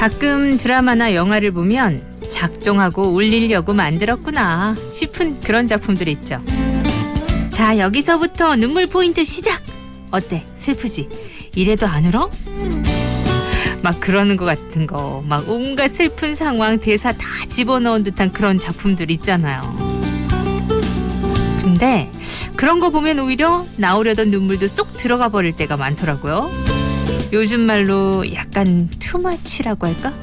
가끔 드라마나 영화를 보면 작정하고 울리려고 만들었구나 싶은 그런 작품들 있죠. 자, 여기서부터 눈물 포인트 시작! 어때? 슬프지? 이래도 안 울어? 막 그러는 것 같은 거, 막 온갖 슬픈 상황, 대사 다 집어넣은 듯한 그런 작품들 있잖아요. 근데 그런 거 보면 오히려 나오려던 눈물도 쏙 들어가 버릴 때가 많더라고요. 요즘 말로 약간 투마치라고 할까?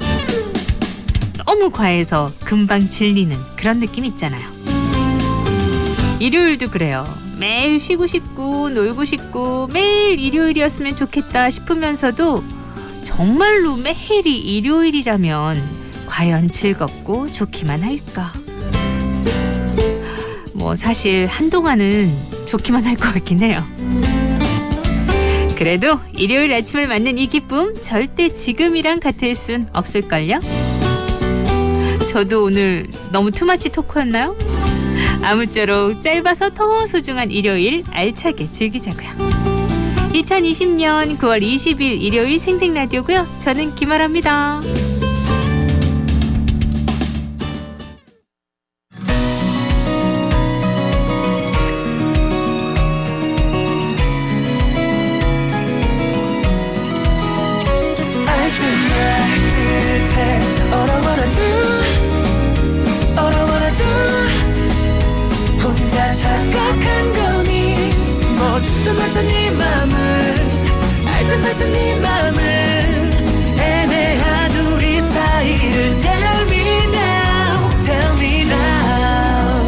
너무 과해서 금방 질리는 그런 느낌 있잖아요. 일요일도 그래요. 매일 쉬고 싶고 놀고 싶고 매일 일요일이었으면 좋겠다 싶으면서도 정말로 매일이 일요일이라면 과연 즐겁고 좋기만 할까? 뭐 사실 한동안은 좋기만 할 것 같긴 해요. 그래도 일요일 아침을 맞는 이 기쁨 절대 지금이랑 같을 순 없을걸요? 저도 오늘 너무 투마치 토크였나요? 아무쪼록 짧아서 더 소중한 일요일 알차게 즐기자고요. 2020년 9월 20일 일요일 생생라디오고요. 저는 김아라입니다. 착각한 거니 묻지도 말던 네 맘을 알던 말던 네 맘을 애매한 우리 사이를 Tell me now, tell me now.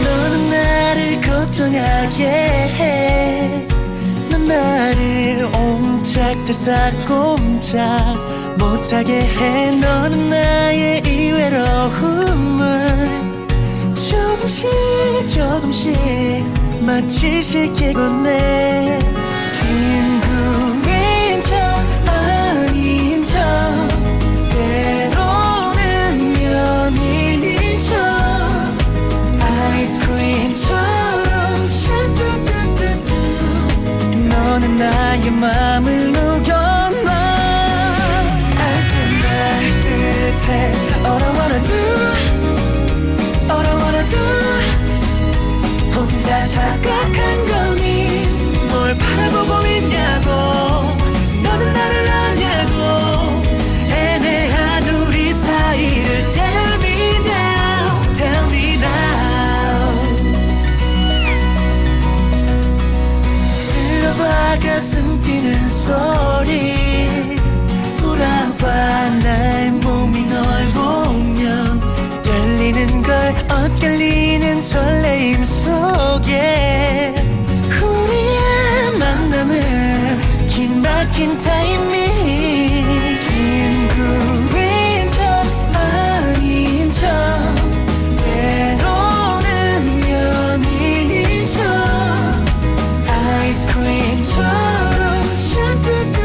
너는 나를 걱정하게 해. 넌 나를 옴짝달싹 못하게 해. 너는 나의 이 외로움을 조금씩 마치 시키곤 해. 친구인 척 아닌 척 때로는 연인인 척 아이스크림처럼 샤뚜뚜뚜뚜 너는 나의 맘을 녹여놔. All I wanna do, all I wanna do. 혼자 착각한 거니 뭘 바라보고 있냐고. 너는 나를 아냐고. 애매한 우리 사이를 Tell me now, tell me now. 들어봐 가슴 뛰는 소리. 돌아봐 날 몸이 널 보면 떨리는 걸 엇갈리는 설레임 속에 우리의 만남은 긴 막힌 타이밍. 친구인 척 아닌 척 때로는 연인인 척 아이스크림처럼 샤뚜뚜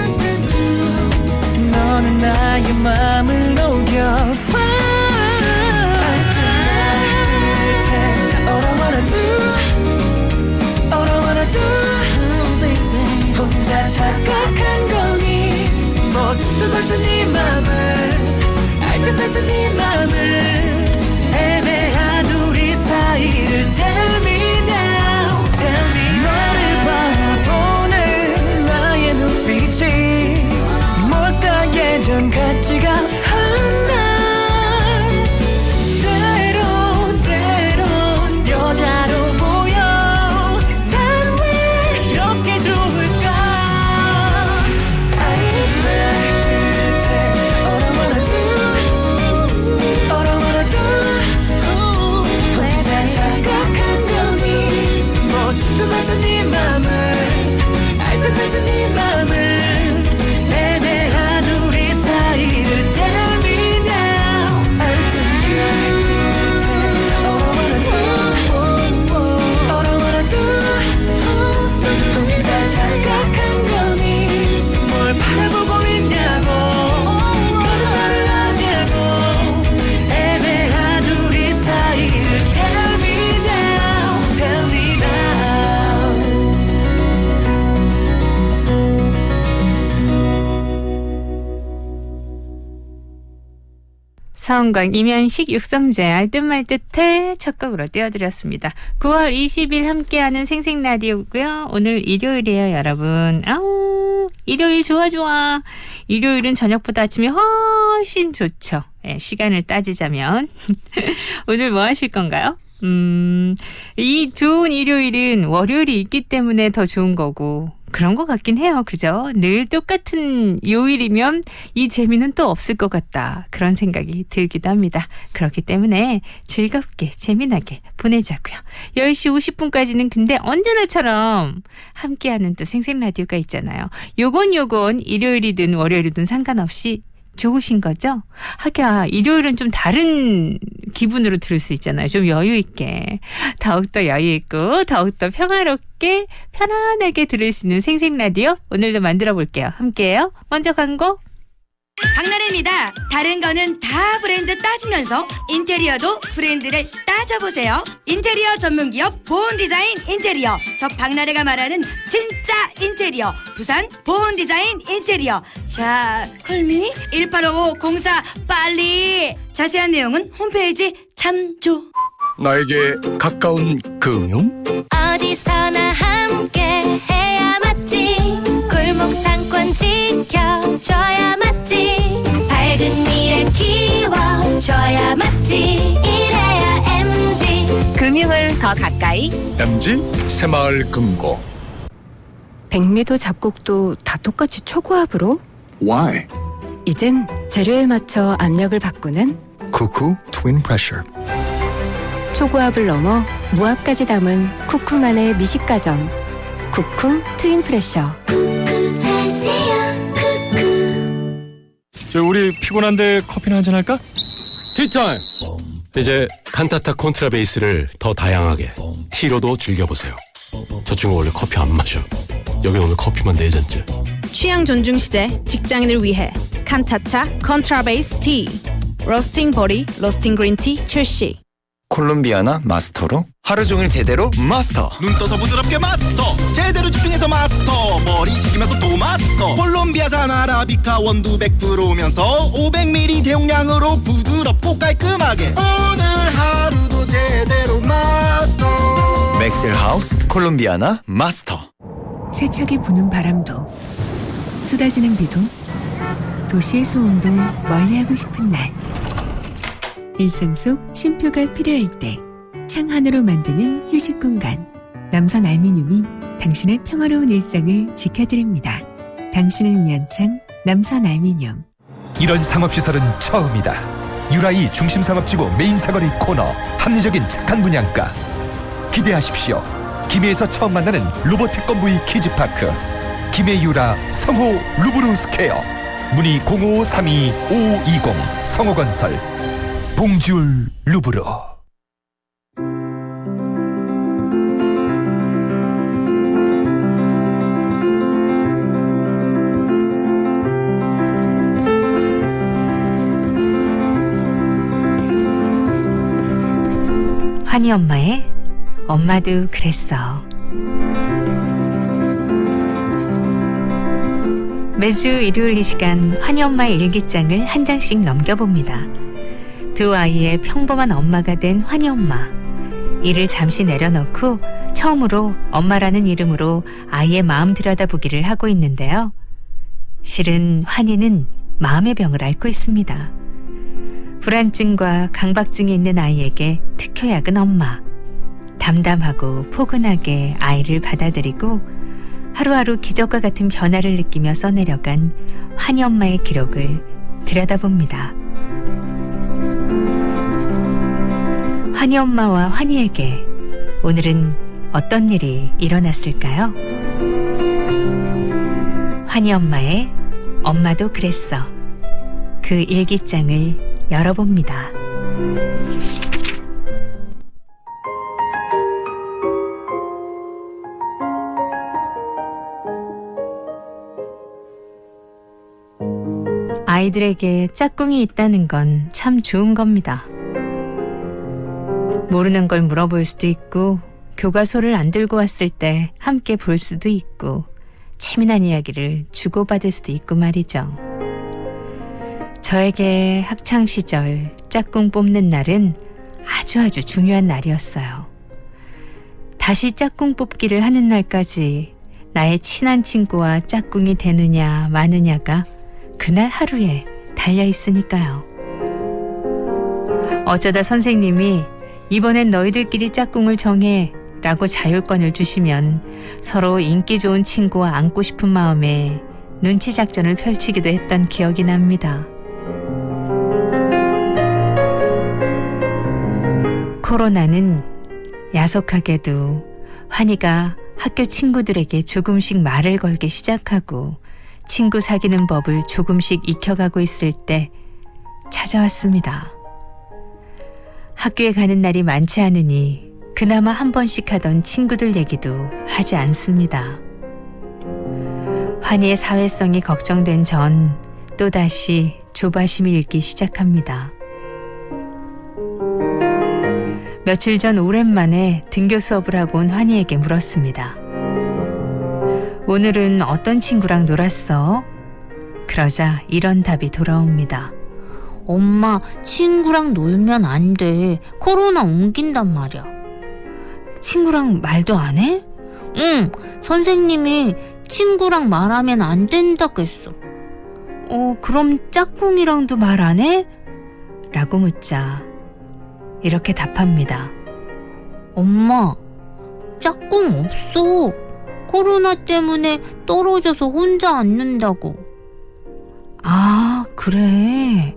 서은광, 이면식, 육성재, 알듯말듯해 첫 곡으로 띄워드렸습니다. 9월 20일 함께하는 생생라디오고요. 오늘 일요일이에요, 여러분. 아우, 일요일 좋아. 일요일은 저녁보다 아침이 훨씬 좋죠. 네, 시간을 따지자면. 오늘 뭐 하실 건가요? 이 좋은 일요일은 월요일이 있기 때문에 더 좋은 거고 그런 것 같긴 해요. 그죠? 늘 똑같은 요일이면 이 재미는 또 없을 것 같다. 그런 생각이 들기도 합니다. 그렇기 때문에 즐겁게 재미나게 보내자고요. 10시 50분까지는 근데 언제나처럼 함께하는 또 생생라디오가 있잖아요. 요건 일요일이든 월요일이든 상관없이 좋으신 거죠? 하기야 일요일은 좀 다른 기분으로 들을 수 있잖아요. 좀 여유 있게 더욱더 여유 있고 더욱더 평화롭게 편안하게 들을 수 있는 생생라디오 오늘도 만들어 볼게요. 함께해요. 먼저 광고. 박나래입니다. 다른 거는 다 브랜드 따지면서 인테리어도 브랜드를 따져보세요. 인테리어 전문기업 보온디자인 인테리어. 저 박나래가 말하는 진짜 인테리어. 부산 보온디자인 인테리어. 자, 콜미 185504 빨리. 자세한 내용은 홈페이지 참조. 나에게 가까운 금융? 어디서나 함께 해야 맞지. 골목 상권 지켜줘야 맞지. 밝은 미래 키워줘야 맞지. 이래야 MG. 금융을 더 가까이. MG 새마을 금고. 백미도 잡곡도 다 똑같이 초고압으로? Why? 이젠 재료에 맞춰 압력을 바꾸는 쿠쿠 트윈 프레셔. 초고압을 넘어 무압까지 담은 쿠쿠만의 미식가전 쿠쿠 트윈 프레셔. 저 우리 피곤한데 커피나 한잔 할까? 티타임! 이제 칸타타 콘트라베이스를 더 다양하게 티로도 즐겨보세요. 저 친구 원래 커피 안 마셔. 여긴 오늘 커피만 4잔째. 취향 존중 시대 직장인을 위해 칸타타 컨트라베이스 티 로스팅 버리 로스팅 그린티 출시. 콜롬비아나 마스터로 하루 종일 제대로 마스터. 눈 떠서 부드럽게 마스터 제대로 집중해서 마스터 머리 식히면서 또 마스터 콜롬비아산 아라비카 원두 100%면서 500ml 대용량으로 부드럽고 깔끔하게 오늘 하루도 제대로 마스터. 맥셀하우스 콜롬비아나 마스터. 세차게 부는 바람도 쏟아지는 비도 도시의 소음도 멀리하고 싶은 날 일상 속 쉼표가 필요할 때 창한으로 만드는 휴식 공간 남선 알미늄이 당신의 평화로운 일상을 지켜드립니다. 당신을 위한 창 남선 알미늄. 이런 상업시설은 처음이다. 유라이 중심상업지구 메인사거리 코너 합리적인 착한 분양가 기대하십시오. 김해에서 처음 만나는 로봇 태권브이 키즈파크 김해 유라 성호 루브르 스퀘어 문의 0532-5520 성호건설 봉지울 루브르. 환희 엄마의 엄마도 그랬어. 매주 일요일 이 시간 환희 엄마의 일기장을 한 장씩 넘겨봅니다. 두 아이의 평범한 엄마가 된 환희 엄마. 일을 잠시 내려놓고 처음으로 엄마라는 이름으로 아이의 마음 들여다보기를 하고 있는데요. 실은 환희는 마음의 병을 앓고 있습니다. 불안증과 강박증이 있는 아이에게 특효약은 엄마. 담담하고 포근하게 아이를 받아들이고 하루하루 기적과 같은 변화를 느끼며 써내려간 환희 엄마의 기록을 들여다봅니다. 환희 엄마와 환희에게 오늘은 어떤 일이 일어났을까요? 환희 엄마의 엄마도 그랬어. 그 일기장을 열어봅니다. 아이들에게 짝꿍이 있다는 건 참 좋은 겁니다. 모르는 걸 물어볼 수도 있고 교과서를 안 들고 왔을 때 함께 볼 수도 있고 재미난 이야기를 주고받을 수도 있고 말이죠. 저에게 학창 시절 짝꿍 뽑는 날은 아주 중요한 날이었어요. 다시 짝꿍 뽑기를 하는 날까지 나의 친한 친구와 짝꿍이 되느냐 마느냐가 그날 하루에 달려 있으니까요. 어쩌다 선생님이 이번엔 너희들끼리 짝꿍을 정해 라고 자율권을 주시면 서로 인기 좋은 친구와 안고 싶은 마음에 눈치 작전을 펼치기도 했던 기억이 납니다. 코로나는 야속하게도 환희가 학교 친구들에게 조금씩 말을 걸기 시작하고 친구 사귀는 법을 조금씩 익혀가고 있을 때 찾아왔습니다. 학교에 가는 날이 많지 않으니 그나마 한 번씩 하던 친구들 얘기도 하지 않습니다. 환희의 사회성이 걱정된 전 또다시 조바심이 일기 시작합니다. 며칠 전 오랜만에 등교 수업을 하고 온 환희에게 물었습니다. 오늘은 어떤 친구랑 놀았어? 그러자 이런 답이 돌아옵니다. 엄마, 친구랑 놀면 안 돼. 코로나 옮긴단 말이야. 친구랑 말도 안 해? 응, 선생님이 친구랑 말하면 안 된다고 했어. 그럼 짝꿍이랑도 말 안 해? 라고 묻자 이렇게 답합니다. 엄마, 짝꿍 없어. 코로나 때문에 떨어져서 혼자 앉는다고. 아, 그래.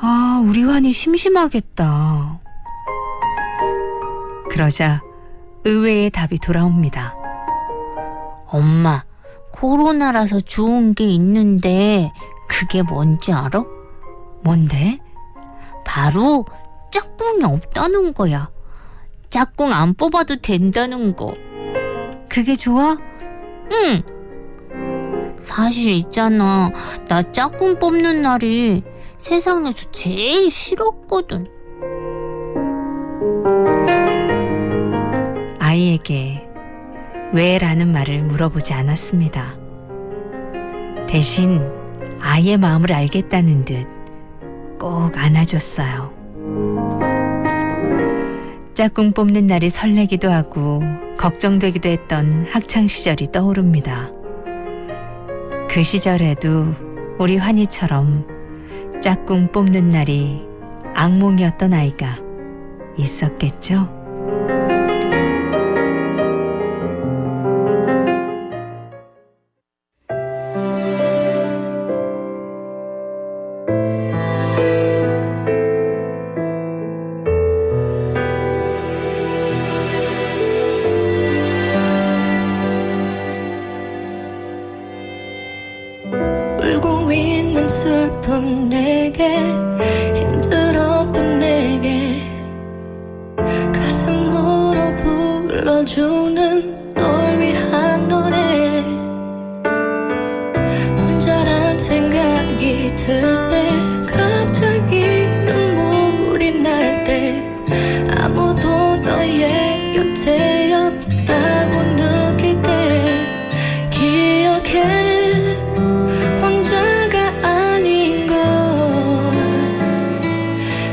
아, 우리 환희 심심하겠다. 그러자 의외의 답이 돌아옵니다. 엄마, 코로나라서 좋은 게 있는데 그게 뭔지 알아? 뭔데? 바로 짝꿍이 없다는 거야. 짝꿍 안 뽑아도 된다는 거. 그게 좋아? 응. 사실 있잖아, 나 짝꿍 뽑는 날이 세상에서 제일 싫었거든. 아이에게 왜라는 말을 물어보지 않았습니다. 대신 아이의 마음을 알겠다는 듯 꼭 안아줬어요. 짝꿍 뽑는 날이 설레기도 하고 걱정되기도 했던 학창시절이 떠오릅니다. 그 시절에도 우리 환희처럼 짝꿍 뽑는 날이 악몽이었던 아이가 있었겠죠? 울고 있는 슬픔 내게 힘들었던 내게 가슴으로 불러주는 널 위한 노래 혼자란 생각이 들 때 갑자기 눈물이 날 때 아무도 너의 곁에 없다고 느낄 때 기억해 혼자가 아닌 걸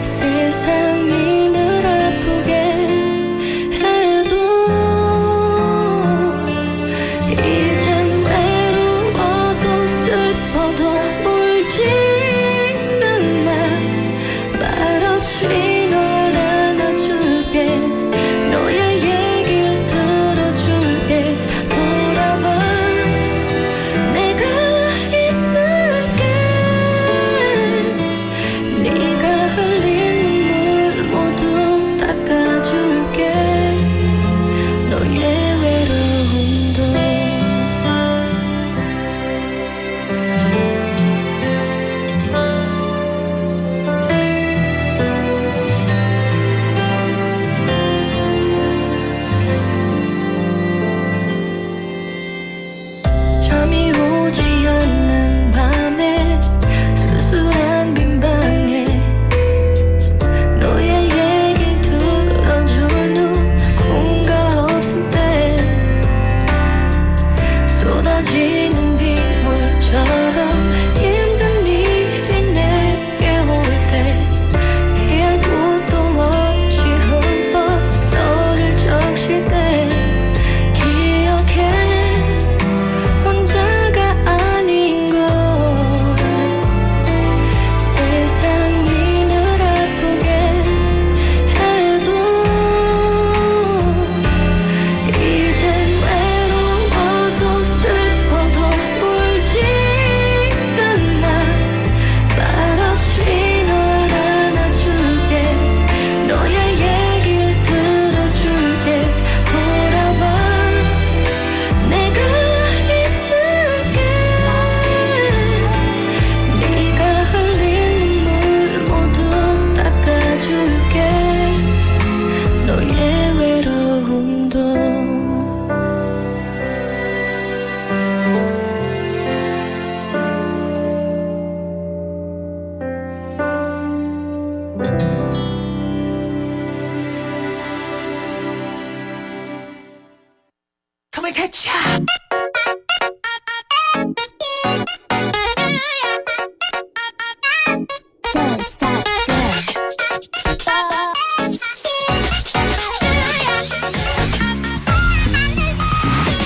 세상이 늘 아프게 해도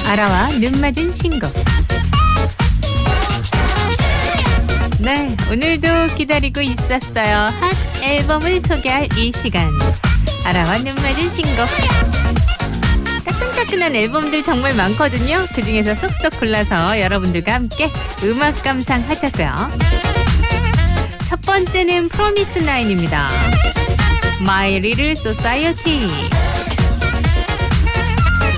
아라와 눈 맞은 신곡. 네, 오늘도 기다리고 있었어요. 핫 앨범을 소개할 이 시간. 아라와 눈 맞은 신곡. 따끈따끈한 앨범들 정말 많거든요. 그중에서 쏙쏙 골라서 여러분들과 함께 음악 감상하자고요. 첫 번째는 프로미스 나인입니다. My Little Society.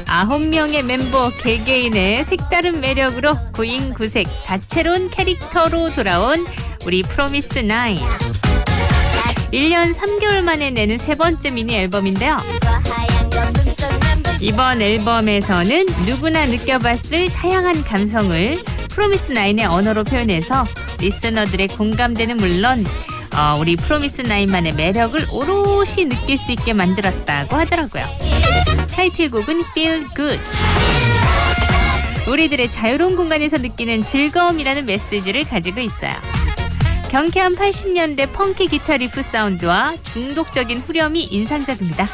9명의 멤버 개개인의 색다른 매력으로 구인구색 다채로운 캐릭터로 돌아온 우리 프로미스 나인. 1년 3개월 만에 내는 세 번째 미니 앨범인데요. 이번 앨범에서는 누구나 느껴봤을 다양한 감성을 프로미스 나인의 언어로 표현해서 리스너들의 공감대는 물론 우리 프로미스 나인만의 매력을 오롯이 느낄 수 있게 만들었다고 하더라고요. 타이틀곡은 Feel Good. 우리들의 자유로운 공간에서 느끼는 즐거움이라는 메시지를 가지고 있어요. 경쾌한 80년대 펑키 기타 리프 사운드와 중독적인 후렴이 인상적입니다.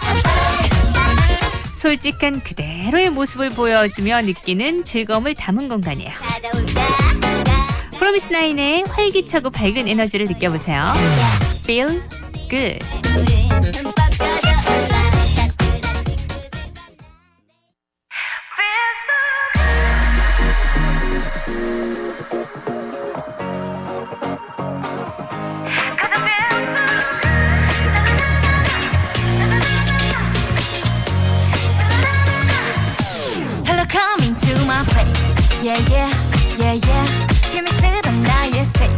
솔직한 그대로의 모습을 보여주며 느끼는 즐거움을 담은 공간이에요. 프로미스 나인의 활기차고 밝은 에너지를 느껴보세요. Feel Good. Hello, coming to my place. Yeah, yeah, yeah, yeah. 힘쓰던 나의 space.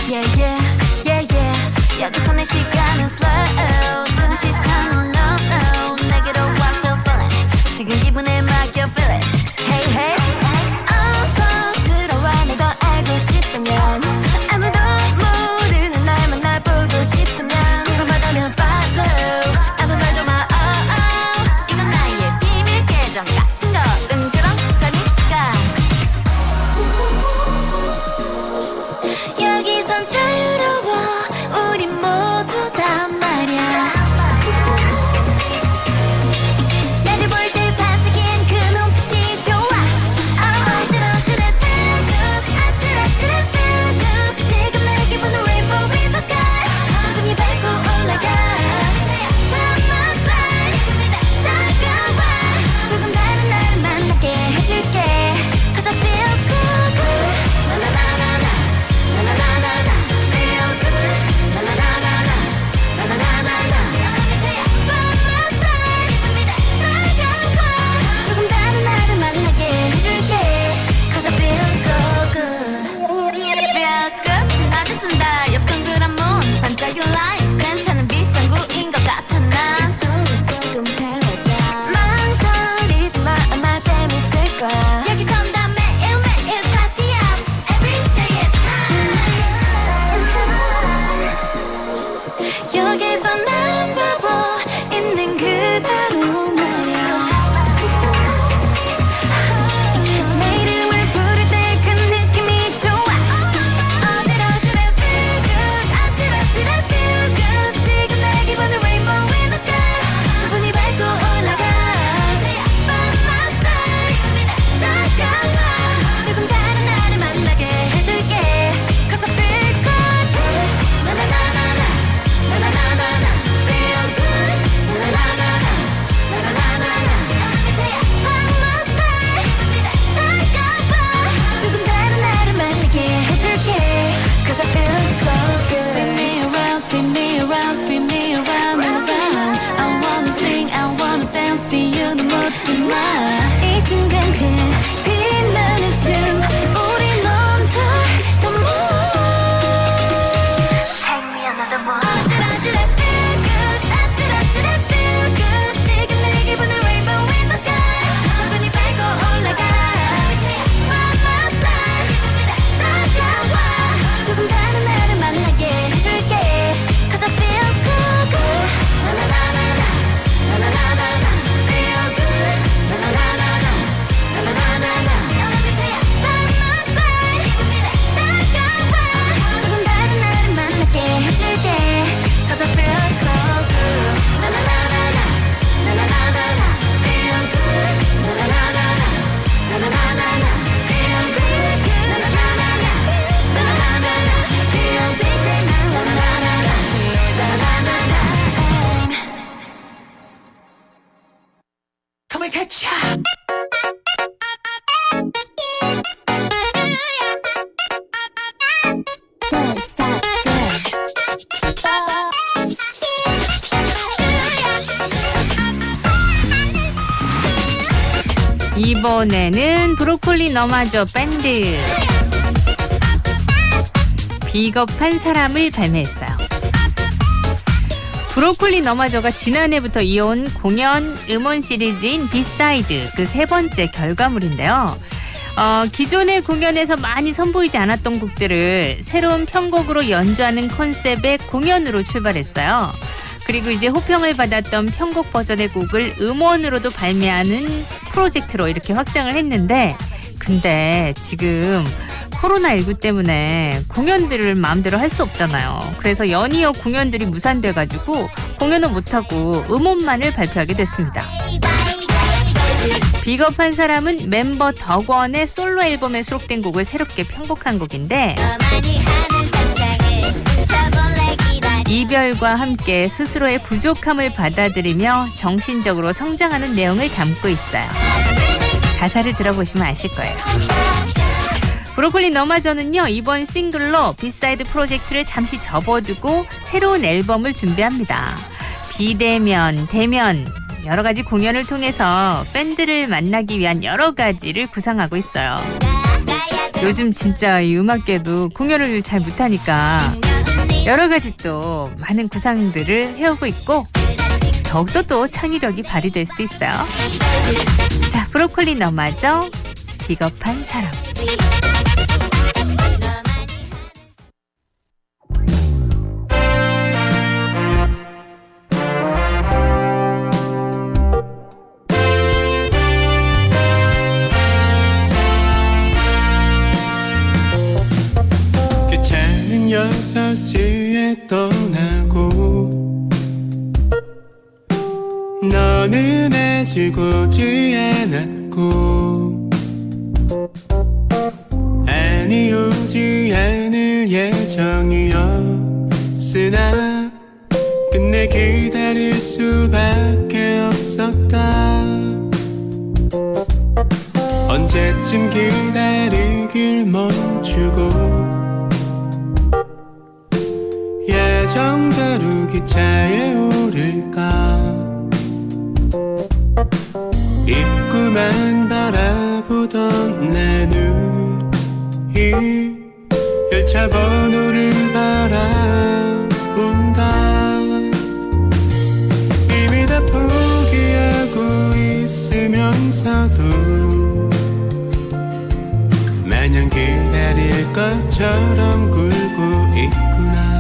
Yeah, yeah, yeah, yeah. 여기서 내 시간은 slow. 두는 시선은 no, no. 내게로 I'm so feeling. 지금 기분에 맡겨 feel it. Hey, hey. 어서 들어와 널 더 알고 싶다면. 아무도 모르는 날만 날 보고 싶다면. 궁금하다면 follow. 아무 말도 마, oh, oh. 이건 나의 비밀 계정 같은 거는 그런 거니까. 이번에는 브로콜리 너마저 밴드 비겁한 사람을 발매했어요. 브로콜리 너마저가 지난해부터 이어온 공연 음원 시리즈인 비사이드 그 세 번째 결과물인데요. 기존의 공연에서 많이 선보이지 않았던 곡들을 새로운 편곡으로 연주하는 컨셉의 공연으로 출발했어요. 그리고 이제 호평을 받았던 편곡 버전의 곡을 음원으로도 발매하는 프로젝트로 이렇게 확장을 했는데, 근데 지금 코로나19 때문에 공연들을 마음대로 할 수 없잖아요. 그래서 연이어 공연들이 무산돼가지고 공연은 못하고 음원만을 발표하게 됐습니다. 비겁한 사람은 멤버 덕원의 솔로 앨범에 수록된 곡을 새롭게 편곡한 곡인데, 이별과 함께 스스로의 부족함을 받아들이며 정신적으로 성장하는 내용을 담고 있어요. 가사를 들어보시면 아실 거예요. 브로콜리 너마저는요, 이번 싱글로 비사이드 프로젝트를 잠시 접어두고 새로운 앨범을 준비합니다. 비대면, 대면 여러 가지 공연을 통해서 팬들을 만나기 위한 여러 가지를 구상하고 있어요. 요즘 진짜 이 음악계도 공연을 잘 못하니까 여러 가지 또 많은 구상들을 해오고 있고, 더욱더 또 창의력이 발휘될 수도 있어요. 자, 브로콜리 너마저 비겁한 사람. 귀찮은 6시에 떠나고 너는 아직 오지 않았고, 아니 오지 않을 예정이었으나 끝내 기다릴 수밖에 없었다. 언제쯤 기다리길 멈추고 예정대로 기차에 오를까. 입구만 바라보던 내 눈이 열차 번호를 바라본다. 이미 다 포기하고 있으면서도 마냥 기다릴 것처럼 굴고 있구나.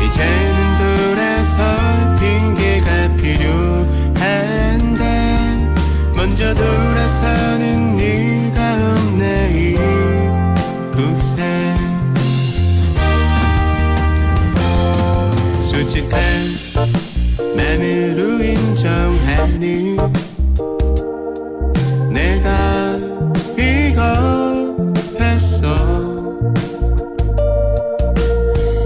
이제는 돌아설 핑계가 필요한데 먼저 돌아서는 네가 없네 이곳에. 솔직한 맘으로 인정하니 내가 비겁했어.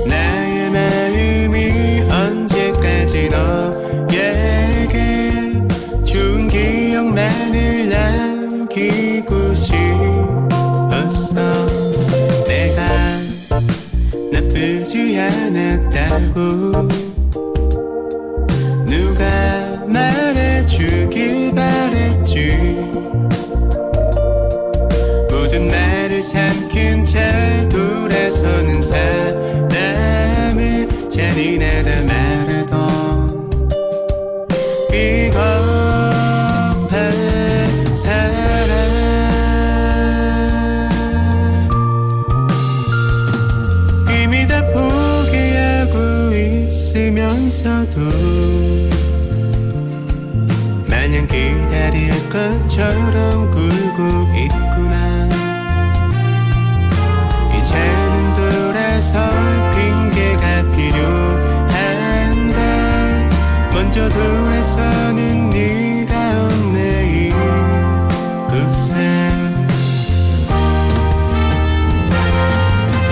나의 마음이 언제까지 너에게 좋은 기억만을 남기고 싶었어. 내가 나쁘지 않았다고 누가 말해주길 바랬지. 모든 말을 삼킨 채 돌아서는 사람을 잔인하다 말하던 비겁한 사람. 이미 다 포기하고 있으면서도 마냥 기다릴 것처럼 굴고 있구나. 이제는 돌아설 핑계가 필요한데 먼저 돌아서는 네가 없네 이곳에.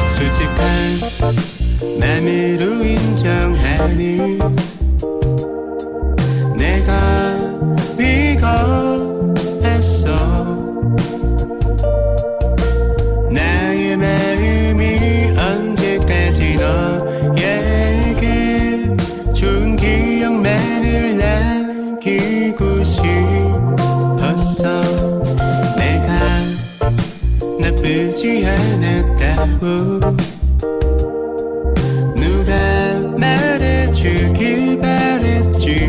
솔직한 맘으로 인정하니 내가 비겁했어. 나의 마음이 언제까지 너에게 좋은 기억만을 남기고 싶었어. 나쁘지 않았다고 누가 말해주길 바랬지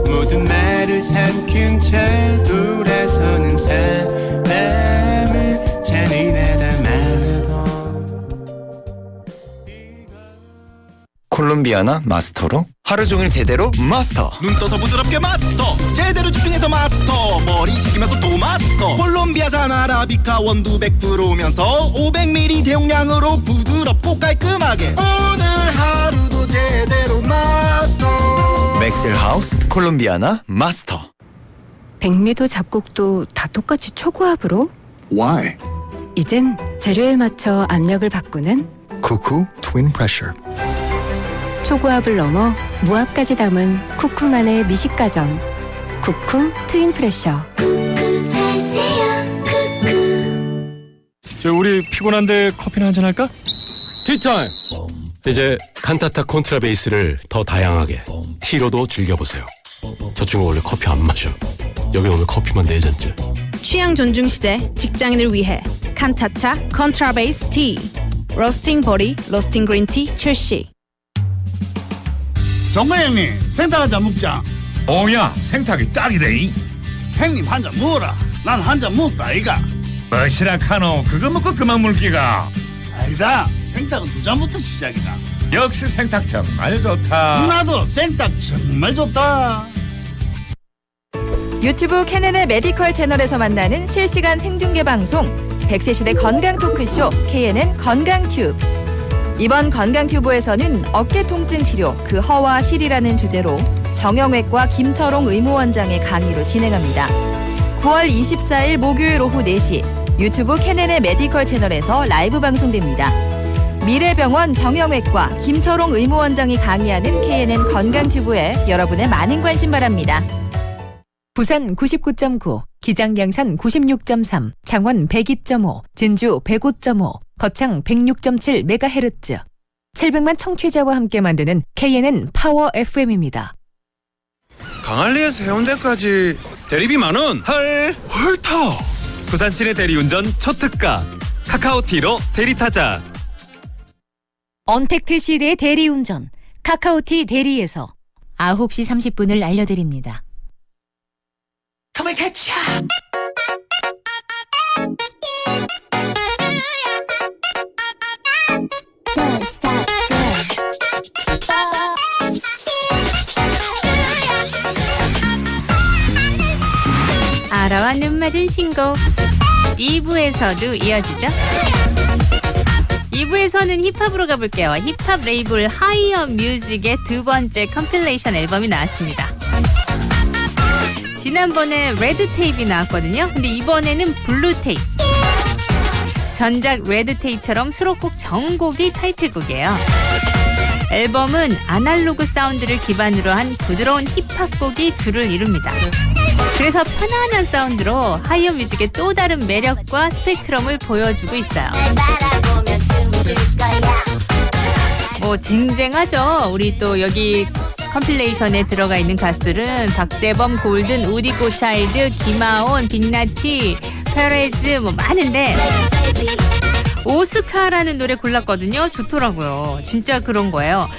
모든 말을 삼킨 채 돌아서는 사람을 잔인하다 말하던 콜롬비아나 마스터로 하루 종일 제대로 마스터. 눈 떠서 부드럽게 마스터 제대로 집중해서 마스터 머리 식히면서 또 마스터 콜롬비아산 아라비카 원두 100%면서 500ml 대용량으로 부드럽고 깔끔하게 오늘 하루도 제대로 마스터 맥셀 하우스 콜롬비아나 마스터. 백미도 잡곡도 다 똑같이 초고압으로? Why? 이젠 재료에 맞춰 압력을 바꾸는 쿠쿠 트윈 프레셔. 초고압을 넘어 무압까지 담은 쿠쿠만의 미식가전 쿠쿠 트윈 프레셔. 저 우리 피곤한데 커피나 한잔 할까? 티타임! 이제 칸타타 콘트라베이스를 더 다양하게 티로도 즐겨보세요. 저 친구 원래 커피 안 마셔. 여기 오늘 커피만 4잔째. 취향 존중 시대 직장인을 위해 칸타타 컨트라베이스 티 로스팅 버리 로스팅 그린티 출시. 정관 형님 생닭 한잔 먹자 오야 생닭이 딱이래. 형님 한 잔 먹어라 난 한 잔 먹다 이가 뭐시라 카노 그거 먹고 그만 물기가. 아니다 생닭은 2잔부터 시작이다 역시 생닭 정말 좋다. 나도 생닭 정말 좋다 유튜브 KNN의 메디컬 채널에서 만나는 실시간 생중계 방송 100세 시대 건강 토크쇼 KNN 건강 튜브. 이번 건강 튜브에서는 어깨 통증 치료 그 허와 실이라는 주제로 정형외과 김철홍 의무원장의 강의로 진행합니다. 9월 24일 목요일 오후 4시 유튜브 KNN의 메디컬 채널에서 라이브 방송됩니다. 미래병원 정형외과 김철홍 의무원장이 강의하는 KNN 건강 튜브에 여러분의 많은 관심 바랍니다. 부산 99.9, 기장양산 96.3, 창원 102.5, 진주 105.5, 거창 106.7MHz. 700만 청취자와 함께 만드는 KNN 파워 FM입니다. 강한리에서 해운대까지 대리비 10,000원. 헐 헐터. 부산 시내 대리운전 첫 특가 카카오티로 대리 타자. 언택트 시대의 대리운전 카카오티 대리에서 9시 30분을 알려드립니다. 알아와 눈 맞은 신곡 2부에서도 이어지죠. 2부에서는 힙합으로 가볼게요. 힙합 레이블 하이어 뮤직의 두 번째 컴필레이션 앨범이 나왔습니다. 지난번에 레드 테이프가 나왔거든요. 근데 이번에는 블루 테이프. 전작 레드 테이프처럼 수록곡 전곡이 타이틀곡이에요. 앨범은 아날로그 사운드를 기반으로 한 부드러운 힙합곡이 주를 이룹니다. 그래서 편안한 사운드로 하이어 뮤직의 또 다른 매력과 스펙트럼을 보여주고 있어요. 뭐 쟁쟁하죠. 우리 또 여기 컴필레이션에 들어가 있는 가수들은 박재범, 골든, 우디 고차일드, 김하온, 빅나티, 페레즈 뭐 많은데 오스카라는 노래 골랐거든요. 좋더라고요. 진짜 그런 거예요.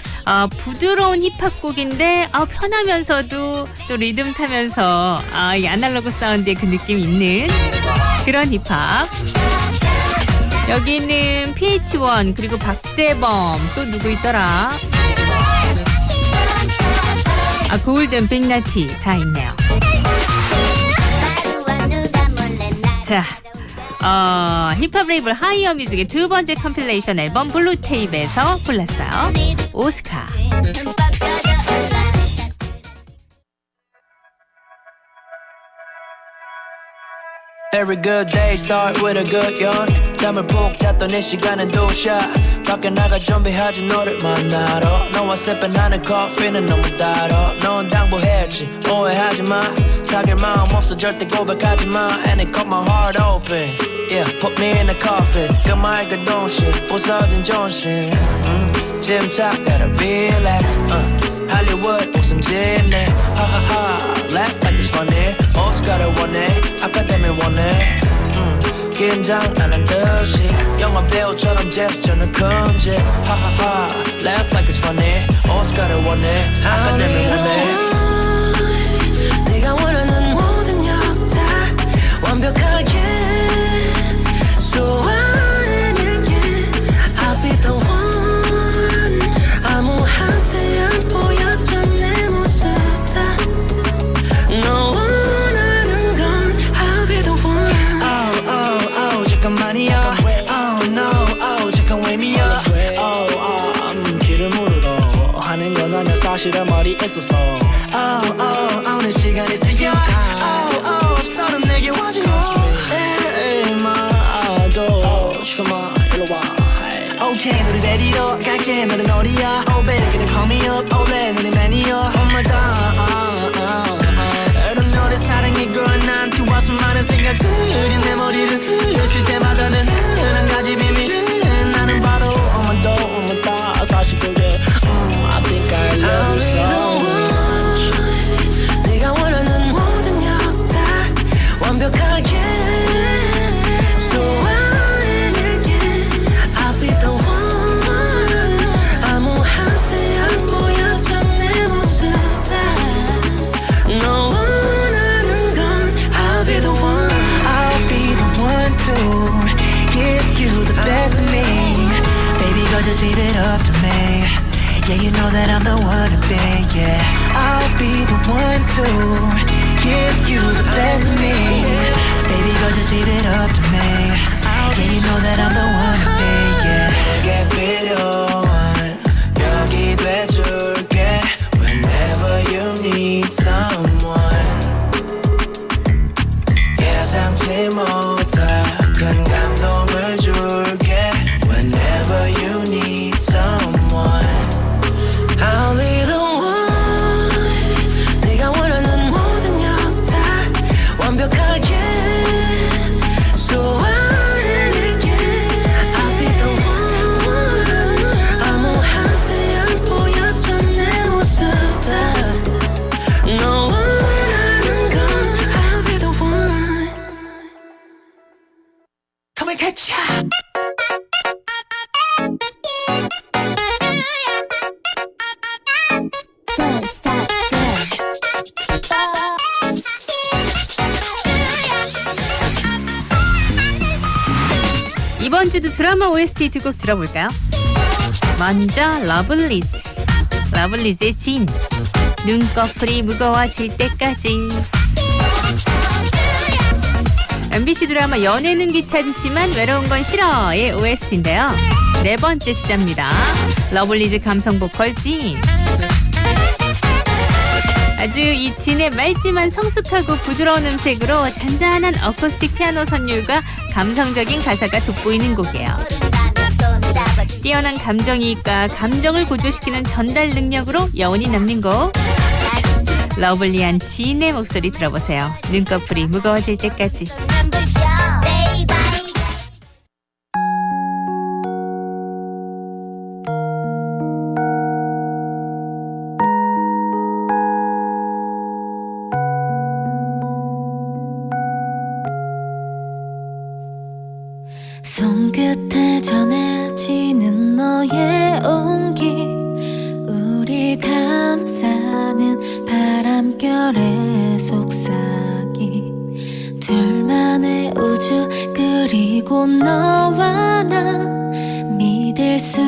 부드러운 힙합곡인데 편하면서도 또 리듬 타면서 이 아날로그 사운드의 그 느낌이 있는 그런 힙합. 여기는 PH1 그리고 박재범 또 누구 있더라? 골든, 빅나티 다 있네요. 자, 힙합 레이블 하이어 뮤직의 두 번째 컴필레이션 앨범 블루 테이프에서 골랐어요. 오스카. Every good day start with a good yawn. 잠을 푹 잤더니 시간은 2샷. 밖에 나가 준비하지 너를 만나러. 너와 sipping 하는 커피는 너무 달아. 넌 당부했지 오해하지 마. 사귈 마음 없어 절대 고백하지 마. And it cut my heart open. Yeah, put me in a coffin. 그 말 그 동시 부서진 존심. 침착하라 relax. 할리우드 웃음 짓네. 하하하 laugh like it's funny. 오스카를 원해 아카데미 원해. 긴장 안 한 듯이 영화 배우처럼 제스처는 금지 하하하 laugh like it's funny 오스카를 원해 아카데미 원해 네가 원하는 모든 역다 완벽하게 소화해내게 I'll be the one 아무한테 안 보였던 내 모습 다 너 원하는 건 I'll be the one Oh oh oh 잠깐만이야 Oh no oh 잠깐 wake me up Oh 길을 물으러 하는 건 아니야 사실은 머리에 있어서 Oh oh 오늘 시간 있으니까 Oh oh 서로 내게 와줘 에이마도 잠깐만 일로 와 Okay 너를 데리러 갈게 너는 어디야 Oh baby 그냥 call me up 올래 너네 매니어 Oh my god 이런 너를 사랑해 girl 나한테 와서 많은 생각들이 내 머리를 스칠 때마다는 한 가지 비밀은 나는 바로 Oh my god oh my god 사실 그게 I think I love you so much 네가 원하는 모든 역다 완벽하게 소화해내게 I'll be the one 아무한테 안 보였던 내 모습 다너 원하는 건 I'll be the one I'll be the one to give you the best of me Baby girl just leave it up to me Yeah you know that I'm the one to be Yeah I'll be the one to give you the best of me Baby girl just leave it up to me Yeah you know that I'm the one to be Yeah 내게 필요한 여기 돼줄게 Whenever you need someone 예상치 못한 큰 감동을 줄게 Whenever you need someone I'll be the one 네가 원하는 모든 역다 완벽하게 소화해내게 I'll be the one 아무한테 안 보였던 내 모습 다너 원하는 건 I'll be the one Come and catch ya 이번 주도 드라마 OST 두 곡 들어볼까요? 먼저 러블리즈 러블리즈의 진 눈꺼풀이 무거워질 때까지 MBC 드라마 연애는 귀찮지만 외로운 건 싫어의 OST인데요. 네 번째 주자입니다. 러블리즈 감성 보컬 진 아주 이 진의 맑지만 성숙하고 부드러운 음색으로 잔잔한 어쿠스틱 피아노 선율과 감성적인 가사가 돋보이는 곡이에요. 뛰어난 감정이입과 감정을 고조시키는 전달 능력으로 여운이 남는 곡. 러블리한 진의 목소리 들어보세요. 눈꺼풀이 무거워질 때까지. 손끝에 전해지는 너의 온기 우릴 감싸는 바람결의 속삭이 둘만의 우주 그리고 너와 나 믿을 수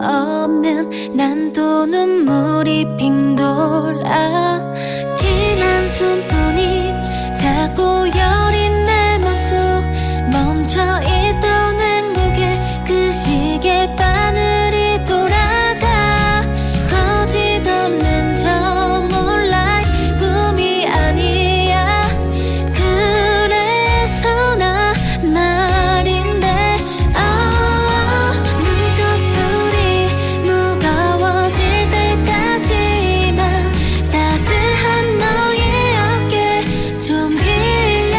없는 난도 눈물이 핑 돌아 긴 한숨뿐이 자꾸 여린 내 맘속 멈춰있던 행복의 그 시계 바늘이 돌아가 거짓없는 저 몰라의 꿈이 아니야 그래서 나 말인데 눈꺼풀이 무거워질 때까지만 따스한 너의 어깨 좀 빌려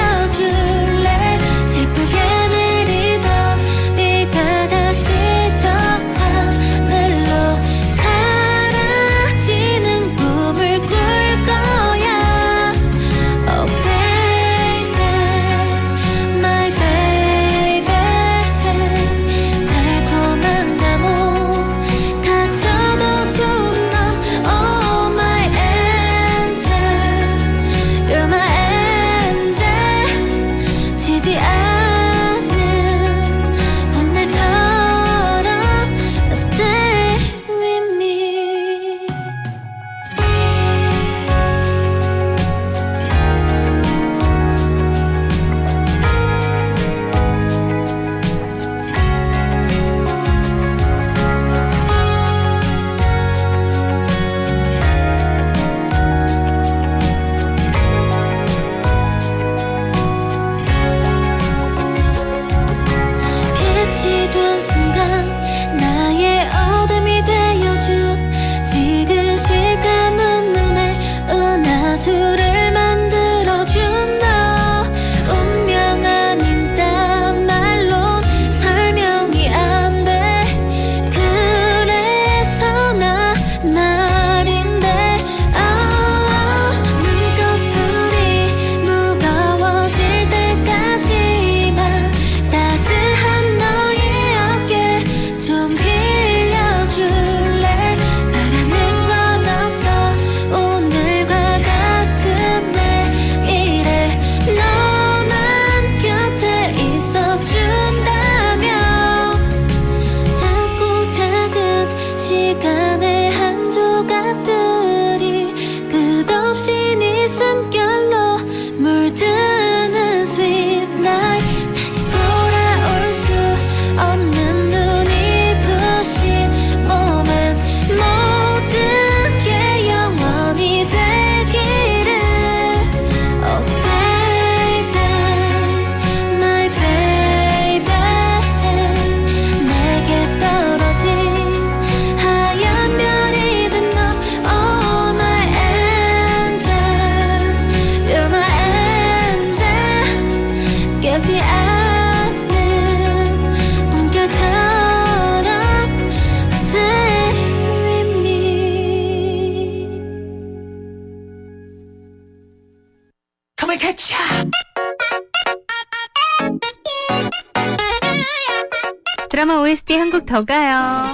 드라마 OST 한 곡 더 가요.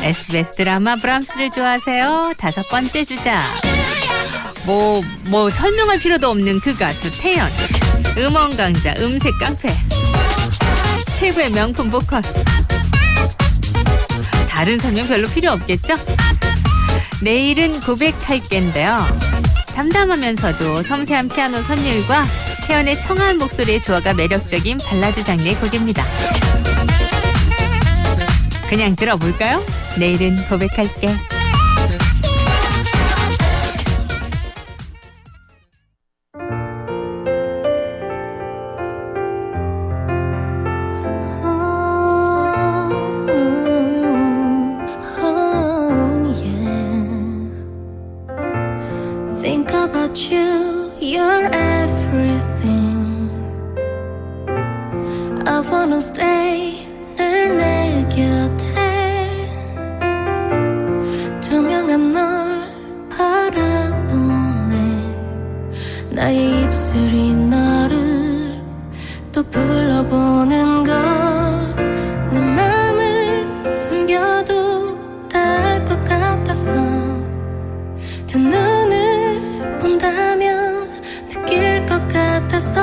SBS 드라마 브람스를 좋아하세요? 5번째 주자. 뭐 설명할 필요도 없는 그 가수 태연. 음원 강자, 음색 깡패. 최고의 명품 보컬. 다른 설명 별로 필요 없겠죠? 내일은 고백할게인데요. 담담하면서도 섬세한 피아노 선율과 태연의 청아한 목소리의 조화가 매력적인 발라드 장르의 곡입니다. 그냥 들어볼까요? 내일은 고백할게. Think about you, you're everything. I wanna stay 늘 내 곁에 투명한 널 바라보네. 나의 입술이 너를 또 불러보는 걸. 내 맘을 숨겨도 닿을 것 같았어. 두 눈을 본다면 느낄 것 같아서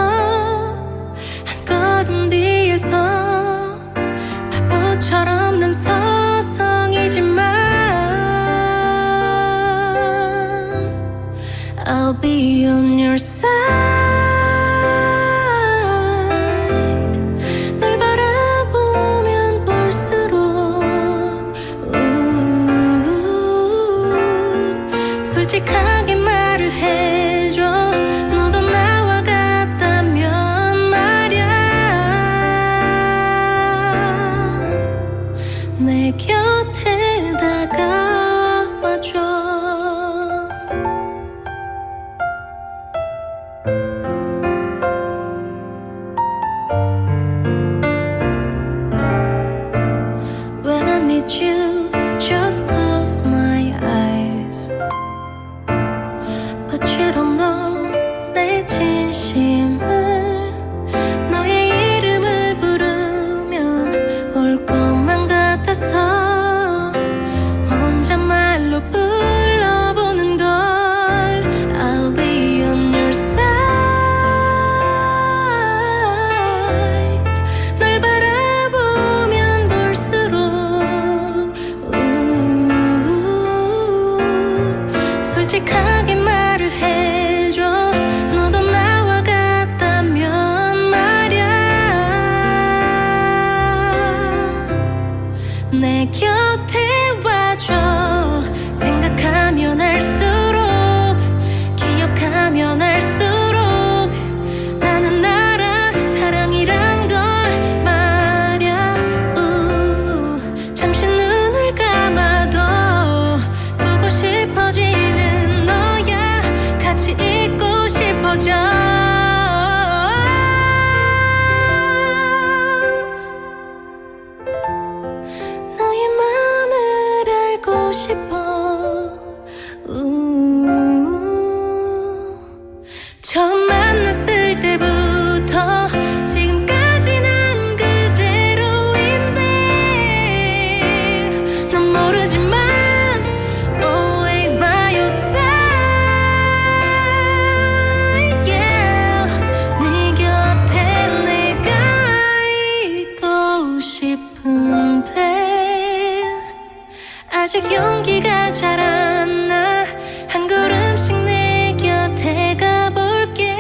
한 걸음 뒤에서 바보처럼 난 서성이지만 I'll be on your side. 널 바라보면 볼수록 솔직하게 말을 해줘. 너도 나와 같다면 말야. 내 곁에 다가와줘. When I need you, just close my eyes. But you don't know 내 진심을. 너의 이름을 부르면 올 것만 같아서 혼잣말로 불러보는 걸. I'll be on your side. 널 바라보면 볼수록 솔직하게 말을 해줘. 너도 나와 같다면 말야. 내 곁에 와줘. 생각하면 할수록 기억하면 할수록 나는 나라 사랑이란 걸 말야. 잠시 눈을 감아도 보고 싶어지는 너야. 같이 있고 싶어져. 너의 맘을 알고 싶어. 처음 만났을 때부터 지금까지 난 그대로인데 넌 모르지만 always by your side. Yeah. 네 곁에 내가 있고 싶은데 아직 용기가 잘 안 나. 한 걸음씩 내 곁에 가볼게.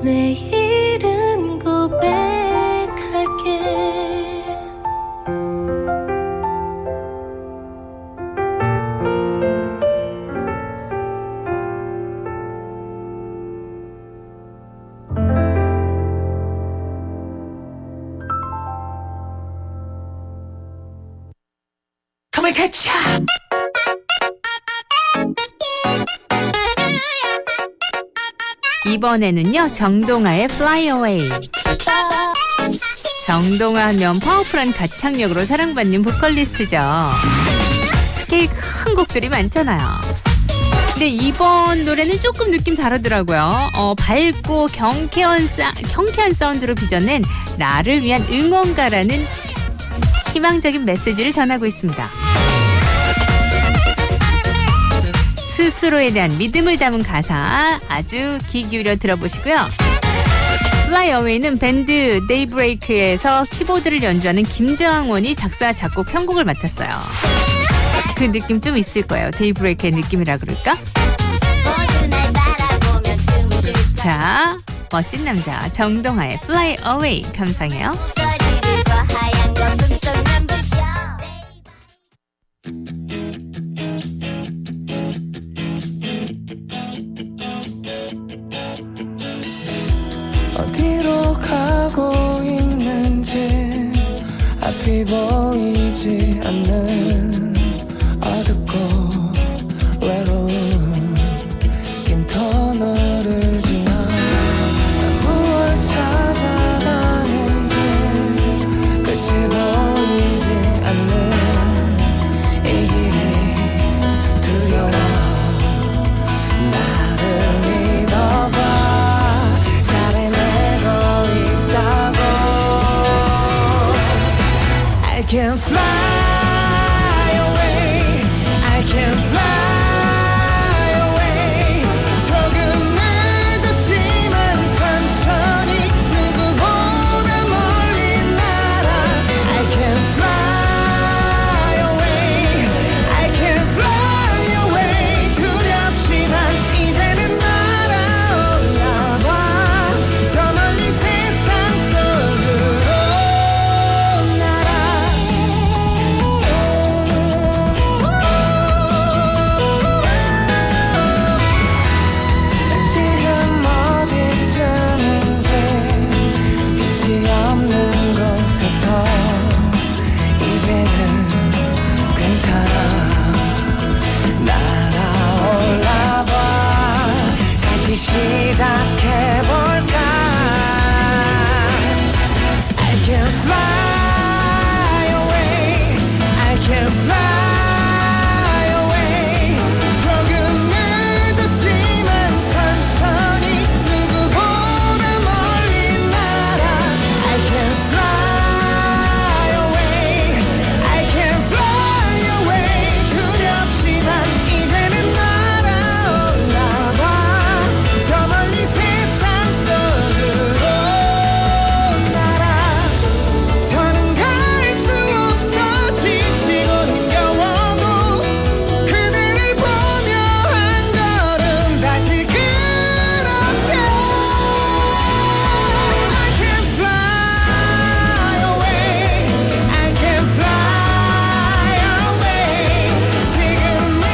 내일은 고백할게. Come and catch ya. 이번에는요, 정동아의 Fly Away. 정동아 하면 파워풀한 가창력으로 사랑받는 보컬리스트죠. 스케일 큰 곡들이 많잖아요. 근데 이번 노래는 조금 느낌 다르더라고요. 밝고 경쾌한 사운드로 빚어낸 나를 위한 응원가라는 희망적인 메시지를 전하고 있습니다. 스스로에 대한 믿음을 담은 가사 아주 귀 기울여 들어보시고요. Fly Away는 밴드 데이브레이크에서 키보드를 연주하는 김정원이 작사, 작곡, 편곡을 맡았어요. 그 느낌 좀 있을 거예요. 데이브레이크의 느낌이라 그럴까? 자, 멋진 남자 정동아의 Fly Away 감상해요. 어디로 가고 있는지 앞이 보이지 않는 어둡고 외로운 긴 터널을 지나 무얼 찾아가는지 끝이 보이지 않는 이 길이 두려워 나를 믿어봐 I can fly away, I can fly away. 조금 늦었지만 천천히 누구보다 멀리 날아. I can fly away, I can fly away. 두렵지만 이제는 날아올라봐. 저 멀리 세상 속으로 시작해볼까 I can fly away I can fly away 조금 늦었지만 천천히 누구보다 멀리 날아 I can fly away I can fly away 두렵지만 이제는 날아올라봐 저 멀리 세상 속으로 날아 더는 갈 수 없어 지치고 힘겨워도 그대를 보며 한 걸음 다시 그렇게 I can fly away I can fly away 지금 이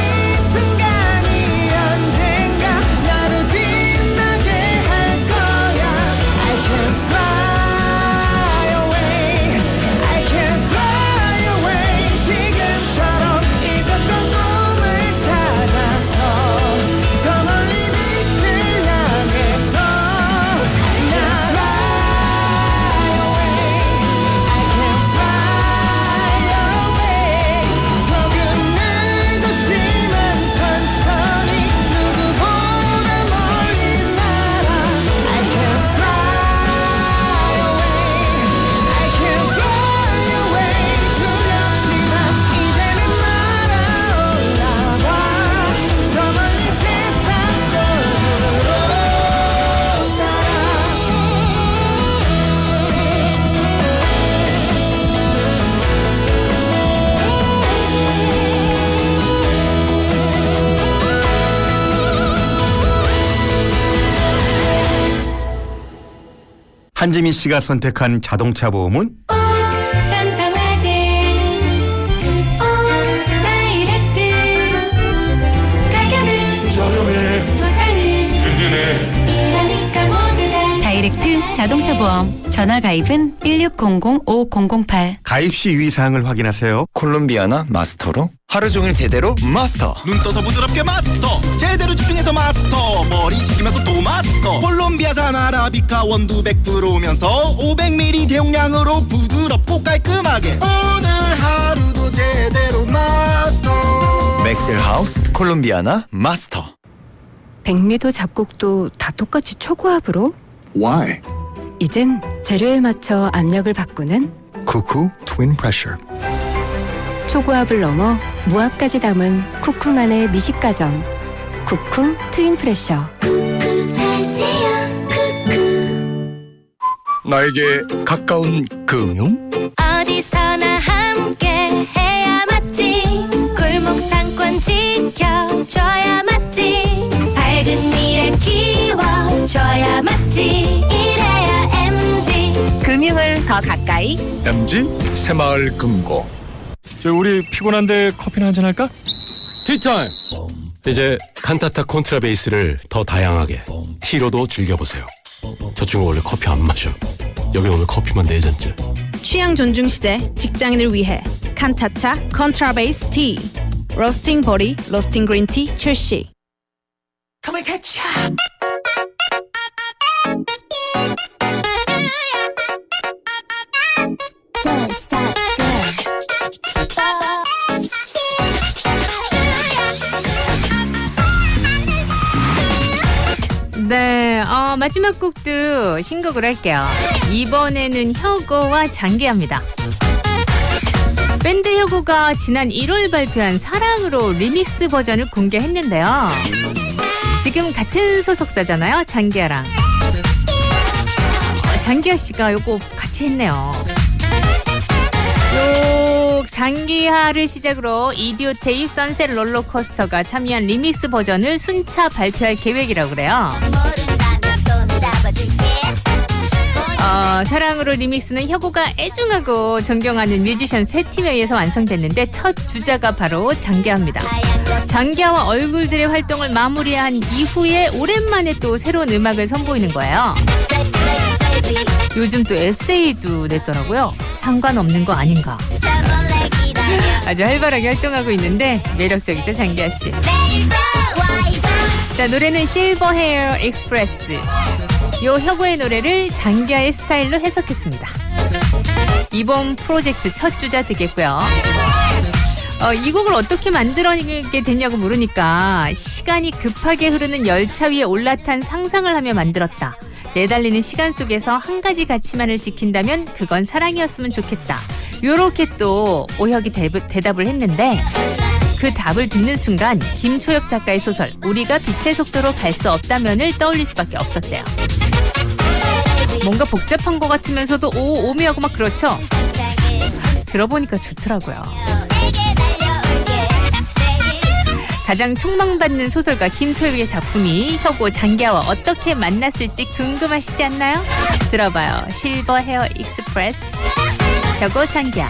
순간이 언젠가 나를 빛나게 할 거야 I can fly away I can fly away 지금처럼 잊었던 꿈을 찾아서 저 멀리 빛을 향해서 날아 away I can fly away 조금 늦었지만 천천히 누구보다 멀리 날아 I can fly away I can fly away 두렵지만 이제는 날아올라봐 저 멀리 세상 속으로 한지민 씨가 선택한 자동차 보험은 삼성화재 다이렉트 가격은 저렴해 보상은 든든해 이러니까 모두 다 다이렉트 자동차 보험. 전화 가입은 1600-5008. 가입 시 유의사항을 확인하세요. 콜롬비아나 마스터로 하루 종일 제대로 마스터. 눈 떠서 부드럽게 마스터 제대로 집중해서 마스터 머리 식히면서 또 마스터 콜롬비아산 아라비카 원두 100%면서 500ml 대용량으로 부드럽고 깔끔하게 오늘 하루도 제대로 마스터 맥셀 하우스 콜롬비아나 마스터. 백미도 잡곡도 다 똑같이 초고압으로? Why? 이젠 재료에 맞춰 압력을 바꾸는 Cuckoo Twin Pressure. 초고압을 넘어 무압까지 담은 쿠쿠만의 미식가전. 쿠쿠 트윈 프레셔. 나에게 가까운 금융? 어디서나 함께 해야 맞지 골목 상권 지켜줘야 맞지 밝은 미래 키워줘야 맞지 이래야 MG 금융을 더 가까이. MG 새마을 금고. 우리 피곤한데 커피나 한잔 할까? 티타임! 이제 칸타타 콘트라베이스를 더 다양하게 티로도 즐겨보세요. 저 친구 원래 커피 안 마셔. 여기 오늘 커피만 4잔째. 취향 존중 시대 직장인을 위해 칸타타 컨트라베이스 티 로스팅 버리 로스팅 그린티 출시. 네, 마지막 곡도 신곡을 할게요. 이번에는 혁오와 장기하입니다. 밴드 혁오가 지난 1월 발표한 사랑으로 리믹스 버전을 공개했는데요. 지금 같은 소속사잖아요, 장기하랑. 장기하 씨가 요거 같이 했네요. 요 장기하를 시작으로 이디오테이 선셋 롤러코스터가 참여한 리믹스 버전을 순차 발표할 계획이라고 그래요. 사랑으로 리믹스는 혁오가 애증하고 존경하는 뮤지션 3팀에 의해서 완성됐는데 첫 주자가 바로 장기하입니다. 장기하와 얼굴들의 활동을 마무리한 이후에 오랜만에 또 새로운 음악을 선보이는 거예요. 요즘 또 에세이도 냈더라고요. 상관없는 거 아닌가. 아주 활발하게 활동하고 있는데 매력적이죠, 장기하 씨. 자, 노래는 실버 헤어 익스프레스. 요 혁오의 노래를 장기하의 스타일로 해석했습니다. 이번 프로젝트 첫 주자 되겠고요. 이 곡을 어떻게 만들어내게 됐냐고 물으니까 시간이 급하게 흐르는 열차 위에 올라탄 상상을 하며 만들었다. 내달리는 시간 속에서 한 가지 가치만을 지킨다면 그건 사랑이었으면 좋겠다. 요렇게 또 오혁이 대답을 했는데 그 답을 듣는 순간 김초엽 작가의 소설 우리가 빛의 속도로 갈 수 없다면을 떠올릴 수밖에 없었대요. 뭔가 복잡한 것 같으면서도 오묘하고 막 그렇죠? 들어보니까 좋더라고요. 가장 촉망받는 소설가 김초엽의 작품이 혁오 장기하와 어떻게 만났을지 궁금하시지 않나요? 들어봐요. 실버 헤어 익스프레스 혁오 장기하.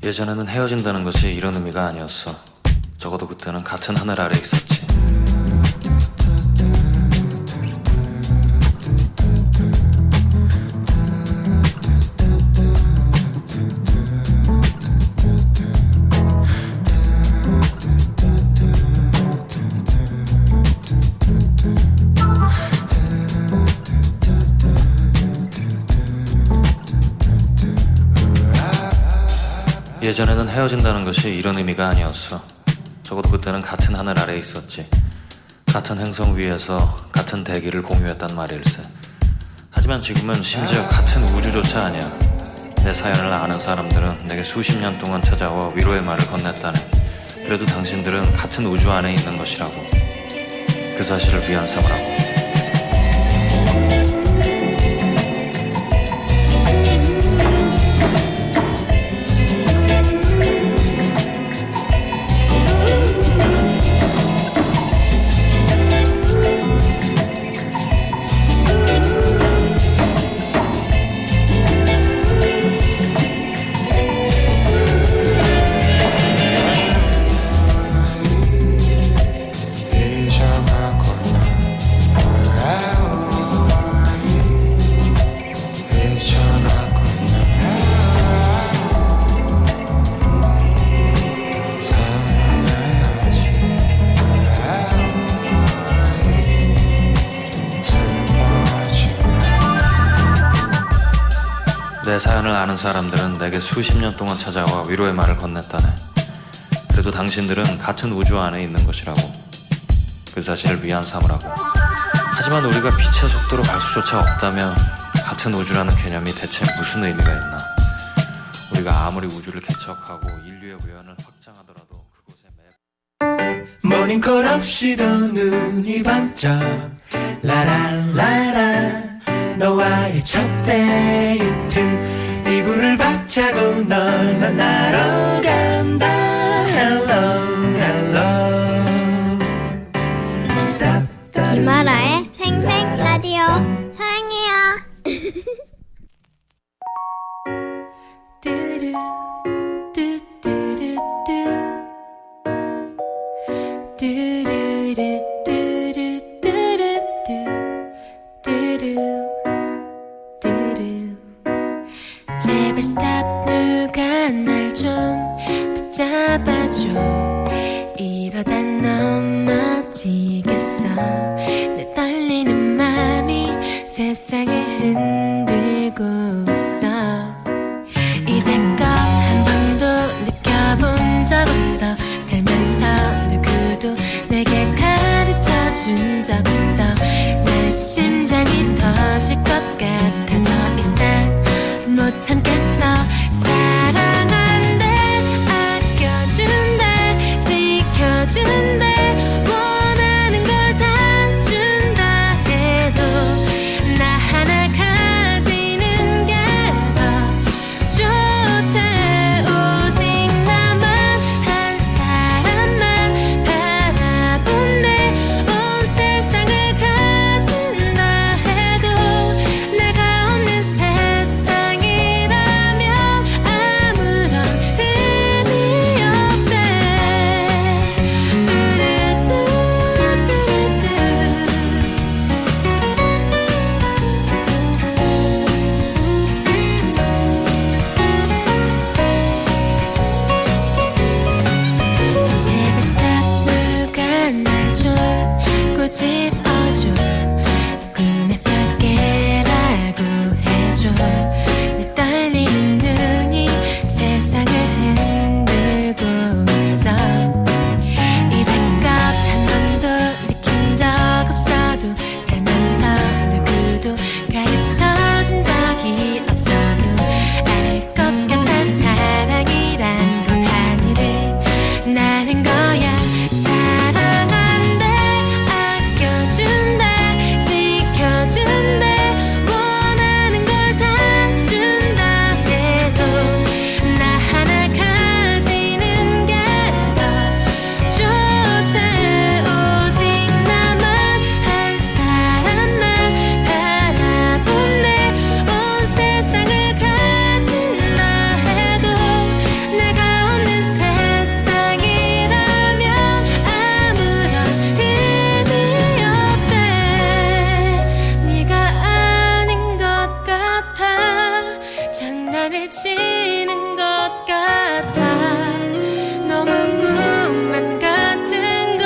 예전에는 헤어진다는 것이 이런 의미가 아니었어. 적어도 그때는 같은 하늘 아래 있었지. 예전에는 헤어진다는 것이 이런 의미가 아니었어. 적어도 그때는 같은 하늘 아래에 있었지. 같은 행성 위에서 같은 대기를 공유했단 말일세. 하지만 지금은 심지어 같은 우주조차 아니야. 내 사연을 아는 사람들은 내게 수십 년 동안 찾아와 위로의 말을 건넸다네. 그래도 당신들은 같은 우주 안에 있는 것이라고. 그 사실을 위안 삼으라고. 내 사연을 아는 사람들은 내게 수십 년 동안 찾아와 위로의 말을 건넸다네. 그래도 당신들은 같은 우주 안에 있는 것이라고. 그 사실을 위안 삼으라고. 하지만 우리가 빛의 속도로 갈 수조차 없다면 같은 우주라는 개념이 대체 무슨 의미가 있나. 우리가 아무리 우주를 개척하고 인류의 외연을 확장하더라도 그곳에 모닝콜 없이도 눈이 반짝 라라라라 너와의 첫 데이트 이불을 박차고 널 만나러 간다 Hello Hello Stop 김아라의 생생 라디오 사랑해요. 제발 stop 누가 날 좀 붙잡아줘 이러다 넘어지겠어 내 떨리는 맘이 세상을 흔들고 있어 이제껏 한 번도 느껴본 적 없어 살면서 누구도 내게 가르쳐 준 적 없어 내 심장이 터질 것 같아 더 이상 못 참겠어 사랑한대 아껴준대 지켜준대 원하는 걸 다 준다 해도 나 하나 가지는 게 더 좋대 오직 나만 한 사람만 바라본대 온 세상을 가진다 해도 내가 없는 세상이라면 아무런 의미 없대 제발 stop 누가 날 좀 꼬집어줘 꿈에서 깨라고 해줘 내 떨리는 눈이 세상을 흔들고 있어 이제껏 한 번도 느낀 적 없어도 살면서 누구도 가르쳐준 적이 없어도 알 것 같아 사랑이란 건 하늘을 나는 거야 사랑한대 아껴준대 지켜준대 원하는 걸 다 준다 해도 나 하나 가지는 게 더 좋대 오직 나만 한 사람만 바라본대 온 세상을 가진다 해도 내가 없는 세상이라면 아무런 의미 없대 네가 아닌 것 같아 장난을 치는 것 같아 너무 꿈만 같은 걸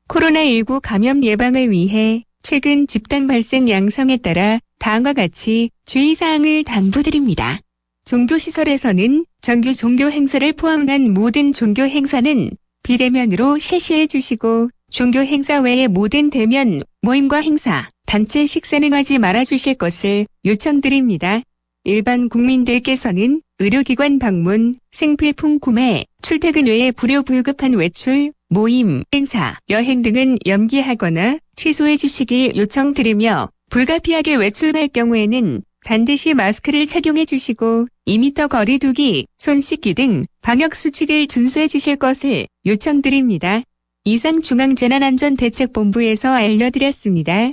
코로나19 감염 예방을 위해 최근 집단 발생 양성에 따라 다음과 같이 주의사항을 당부드립니다. 종교시설에서는 정규 종교 행사를 포함한 모든 종교 행사는 비대면으로 실시해 주시고 종교 행사 외의 모든 대면, 모임과 행사, 단체 식사는 하지 말아 주실 것을 요청드립니다. 일반 국민들께서는 의료기관 방문, 생필품 구매, 출퇴근 외에 불효 불급한 외출, 모임, 행사, 여행 등은 연기하거나 취소해 주시길 요청드리며 불가피하게 외출할 경우에는 반드시 마스크를 착용해 주시고 2m 거리 두기, 손 씻기 등 방역수칙을 준수해 주실 것을 요청드립니다. 이상 중앙재난안전대책본부에서 알려드렸습니다.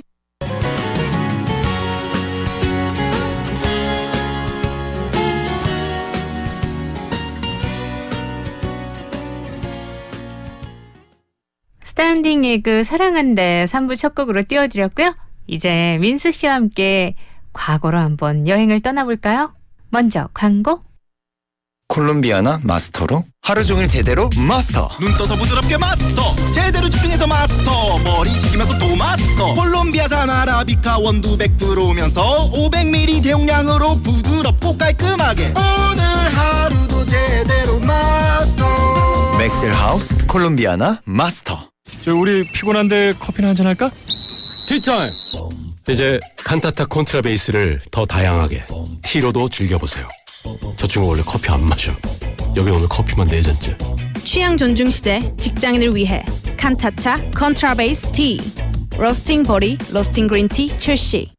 스탠딩 에그 사랑한대 3부 첫 곡으로 띄워드렸고요. 이제 민수 씨와 함께 과거로 한번 여행을 떠나볼까요? 먼저 광고. 콜롬비아나 마스터로 하루 종일 제대로 마스터. 눈 떠서 부드럽게 마스터 제대로 집중해서 마스터 머리 식히면서 또 마스터 콜롬비아산 아라비카 원두 100%면서 500ml 대용량으로 부드럽고 깔끔하게 오늘 하루도 제대로 마스터 맥셀하우스 콜롬비아나 마스터. 저 우리 피곤한데 커피나 한잔 할까? 티타임. 이제 칸타타 콘트라베이스를 더 다양하게 티로도 즐겨보세요. 저 친구 원래 커피 안 마셔. 여기 오늘 커피만 4잔째. 취향 존중 시대 직장인을 위해 칸타타 컨트라베이스 티 로스팅 버리 로스팅 그린티 출시.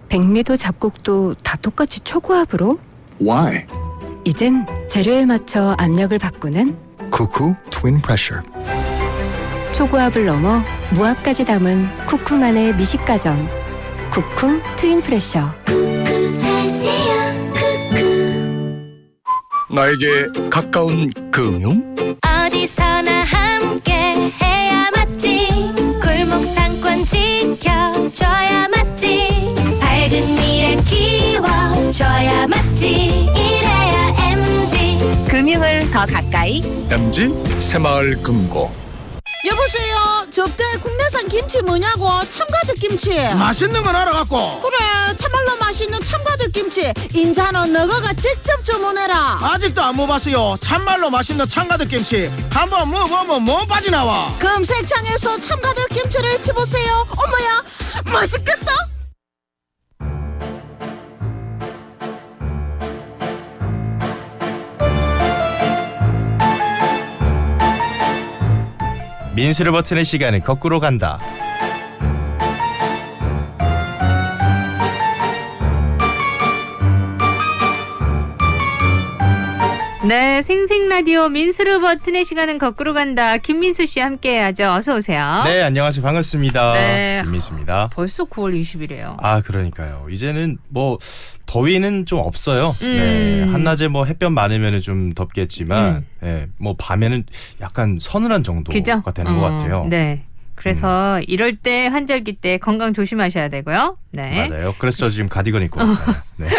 백미도 잡곡도 다 똑같이 초고압으로? Why? 이젠 재료에 맞춰 압력을 바꾸는 Cuckoo Twin Pressure. 초고압을 넘어 무압까지 담은 쿠쿠만의 미식가전 쿠쿠 트윈 프레셔. 나에게 가까운 금융? 어디서나 함께 해야 맞지 골목 상권 지켜줘야 맞지 밝은 미래 키워줘야 맞지 이래야 MG 금융을 더 가까이. MG 새마을금고. 여보세요. 접대 국내산 김치 뭐냐고. 참가득 김치. 맛있는 건 알아갖고 그래 참말로 맛있는 참가득 김치 인자는 너가 직접 주문해라. 아직도 안 먹어봤어요 참말로 맛있는 참가득 김치 한번 먹어보면 못 빠져나와 검색창에서 참가득 김치를 치보세요. 어머야 맛있겠다. 민수를 버티는 시간은 거꾸로 간다. 네, 생생라디오 민수르 버튼의 시간은 거꾸로 간다. 김민수 씨 함께 해야죠. 어서 오세요. 네, 안녕하세요. 반갑습니다. 네. 김민수입니다. 벌써 9월 20일이에요. 아, 그러니까요. 이제는 뭐 더위는 좀 없어요. 네, 한낮에 뭐 햇볕 많으면 좀 덥겠지만, 네, 뭐 밤에는 약간 서늘한 정도가 그죠? 되는 것 같아요. 네. 그래서 이럴 때 환절기 때 건강 조심하셔야 되고요. 네. 맞아요. 그래서 저 지금 가디건 입고 왔잖아요. 네.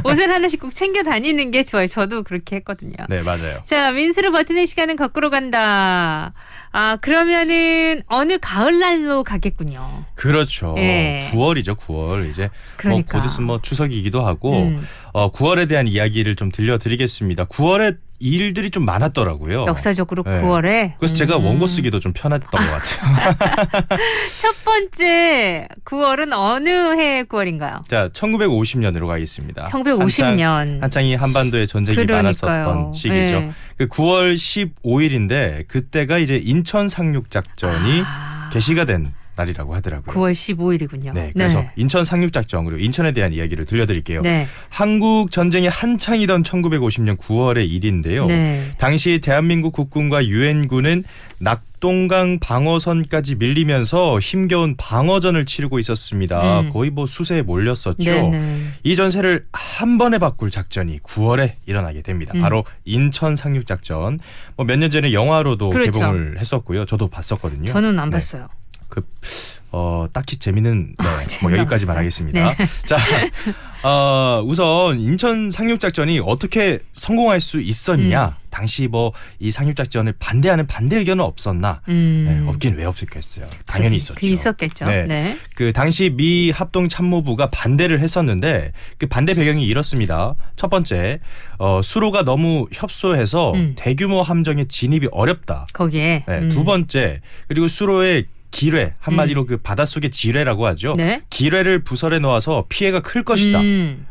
옷을 하나씩 꼭 챙겨 다니는 게 좋아요. 저도 그렇게 했거든요. 네, 맞아요. 자, 민수르 버튼의 시간은 거꾸로 간다. 아, 그러면은 어느 가을날로 가겠군요. 그렇죠. 네. 9월이죠, 9월. 이제 그러니까. 뭐 곧 있으면 뭐 추석이기도 하고 9월에 대한 이야기를 좀 들려드리겠습니다. 9월에 일들이 좀 많았더라고요. 역사적으로 네. 9월에. 그래서 제가 원고 쓰기도 좀 편했던 것 같아요. 첫 번째 9월은 어느 해의 9월인가요? 자, 1950년으로 가겠습니다. 1950년. 한창이 한반도에 전쟁이 그러니까요. 많았었던 시기죠. 네. 그 9월 15일인데 그때가 이제 인천 상륙작전이 개시가 된 날이라고 하더라고요. 9월 15일이군요. 네, 그래서 인천 상륙작전 그리고 인천에 대한 이야기를 들려드릴게요. 네. 한국 전쟁이 한창이던 1950년 9월의 일인데요. 네. 당시 대한민국 국군과 유엔군은 낙동강 방어선까지 밀리면서 힘겨운 방어전을 치르고 있었습니다. 거의 뭐 수세에 몰렸었죠. 네네. 이 전세를 한 번에 바꿀 작전이 9월에 일어나게 됩니다. 바로 인천 상륙작전. 뭐 몇 년 전에 영화로도 그렇죠. 개봉을 했었고요. 저도 봤었거든요. 저는 안 네. 봤어요. 딱히 재미는 뭐 여기까지만 하겠습니다. 네. 자, 우선 인천 상륙작전이 어떻게 성공할 수 있었냐? 당시 뭐 이 상륙작전을 반대하는 반대 의견은 없었나? 네, 없긴 왜 없었겠어요. 당연히 있었죠. 그 있었겠죠. 네. 네. 그 당시 미 합동참모부가 반대를 했었는데 그 반대 배경이 이렇습니다. 첫 번째, 수로가 너무 협소해서 대규모 함정의 진입이 어렵다. 거기에. 네, 두 번째, 그리고 수로의 기뢰, 한마디로 그 바닷속의 지뢰라고 하죠. 네. 기뢰를 부설해 놓아서 피해가 클 것이다.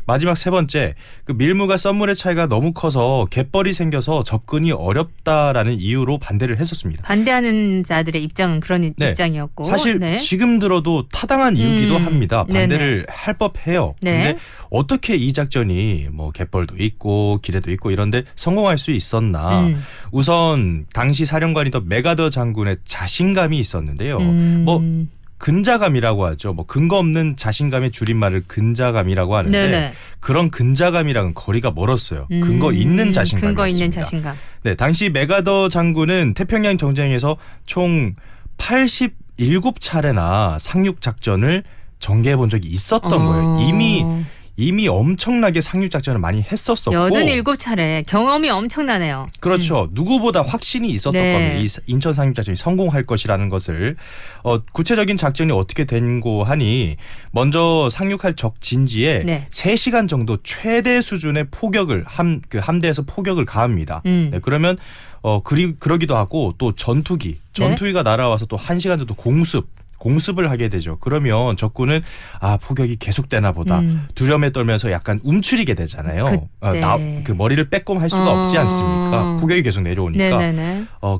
마지막 세 번째, 그 밀물과 썰물의 차이가 너무 커서 갯벌이 생겨서 접근이 어렵다라는 이유로 반대를 했었습니다. 반대하는 자들의 입장은 그런 네. 입장이었고. 사실 네. 지금 들어도 타당한 이유기도 합니다. 반대를 네네. 할 법해요. 네. 그런데 어떻게 이 작전이 뭐 갯벌도 있고 기뢰도 있고 이런데 성공할 수 있었나? 우선 당시 사령관이던 메가더 장군의 자신감이 있었는데요. 뭐 근자감이라고 하죠. 뭐 근거 없는 자신감의 줄임말을 근자감이라고 하는데 네네. 그런 근자감이랑은 거리가 멀었어요. 근거 있는 자신감이었습니다. 근거 있는 자신감. 네, 당시 메가더 장군은 태평양 전쟁에서 총 87차례나 상륙 작전을 전개해 본 적이 있었던 거예요. 이미 이미 엄청나게 상륙작전을 많이 했었었고 87차례 경험이 엄청나네요. 그렇죠. 누구보다 확신이 있었던 네. 겁니다. 이 인천 상륙작전이 성공할 것이라는 것을. 구체적인 작전이 어떻게 된고 하니 먼저 상륙할 적 진지에 네. 3시간 정도 최대 수준의 포격을 함대에서 포격을 가합니다. 네, 그러면 그러기도 하고 또 전투기가 날아와서 또 1시간 정도 공습을 하게 되죠. 그러면 적군은 포격이 계속되나 보다 두려움에 떨면서 약간 움츠리게 되잖아요. 그 머리를 빼꼼할 수가 없지 않습니까? 포격이 계속 내려오니까.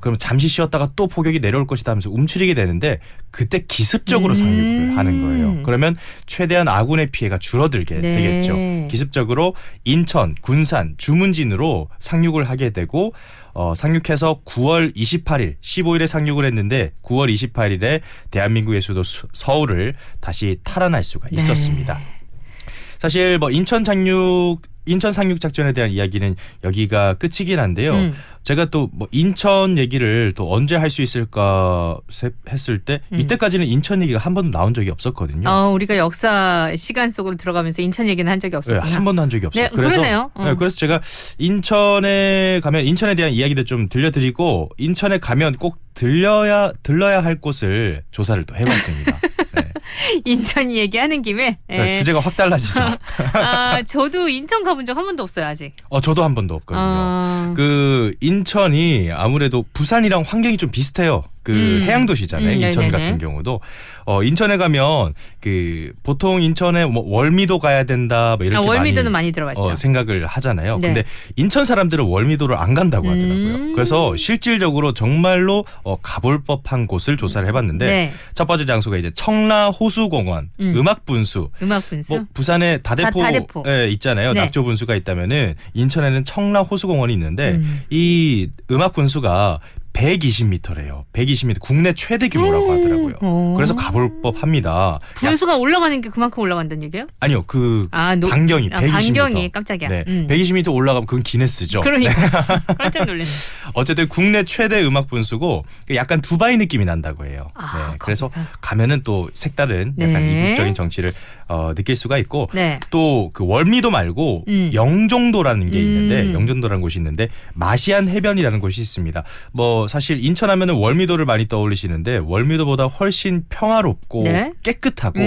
그럼 잠시 쉬었다가 또 포격이 내려올 것이다 하면서 움츠리게 되는데 그때 기습적으로 상륙을 하는 거예요. 그러면 최대한 아군의 피해가 줄어들게 되겠죠. 기습적으로 인천, 군산, 주문진으로 상륙을 하게 되고 상륙해서 9월 28일, 15일에 상륙을 했는데 9월 28일에 대한민국의 수도 서울을 다시 탈환할 수가 있었습니다. 사실 뭐 인천 상륙 작전에 대한 이야기는 여기가 끝이긴 한데요. 제가 또 뭐 인천 얘기를 또 언제 할 수 있을까 했을 때 이때까지는 인천 얘기가 한 번도 나온 적이 없었거든요. 우리가 역사 시간 속으로 들어가면서 인천 얘기는 한 적이 없었구나. 한 번도 한 적이 없어요. 네, 그러네요. 그래서 제가 인천에 가면 인천에 대한 이야기도 좀 들려드리고 인천에 가면 꼭 들러야 할 곳을 조사를 또 해봤습니다. 네. 인천 얘기하는 김에 주제가 확 달라지죠. 저도 인천 가본 적 한 번도 없어요 아직. 저도 한 번도 없거든요. 그 인천이 아무래도 부산이랑 환경이 좀 비슷해요. 해양 도시잖아요. 인천 같은 경우도 인천에 가면 보통 인천에 뭐 월미도 가야 된다 뭐 이렇게 월미도는 많이 들어봤죠. 생각을 하잖아요. 네. 근데 인천 사람들은 월미도를 안 간다고 하더라고요. 그래서 실질적으로 정말로 가볼 법한 곳을 조사를 해봤는데 첫 번째 장소가 이제 청라 호수공원 음악분수. 뭐 부산에 다대포에 있잖아요. 낙조분수가 있다면은 인천에는 청라 호수공원이 있는데 이 음악분수가 120m래요. 120m 국내 최대 규모라고 하더라고요. 그래서 가볼 법합니다. 분수가 올라가는 게 그만큼 올라간다는 얘기예요? 아니요. 반경이 120m. 반경이 깜짝이야. 네, 120m 올라가면 그건 기네스죠. 그러니까 깜짝 놀랐네. 어쨌든 국내 최대 음악 분수고 약간 두바이 느낌이 난다고 해요. 그래서 가면은 또 색다른 약간 이국적인 정치를 느낄 수가 있고 또 그 월미도 말고 영종도라는 게 있는데 영종도라는 곳이 있는데 마시안 해변이라는 곳이 있습니다. 뭐 사실 인천하면은 월미도를 많이 떠올리시는데 월미도보다 훨씬 평화롭고 깨끗하고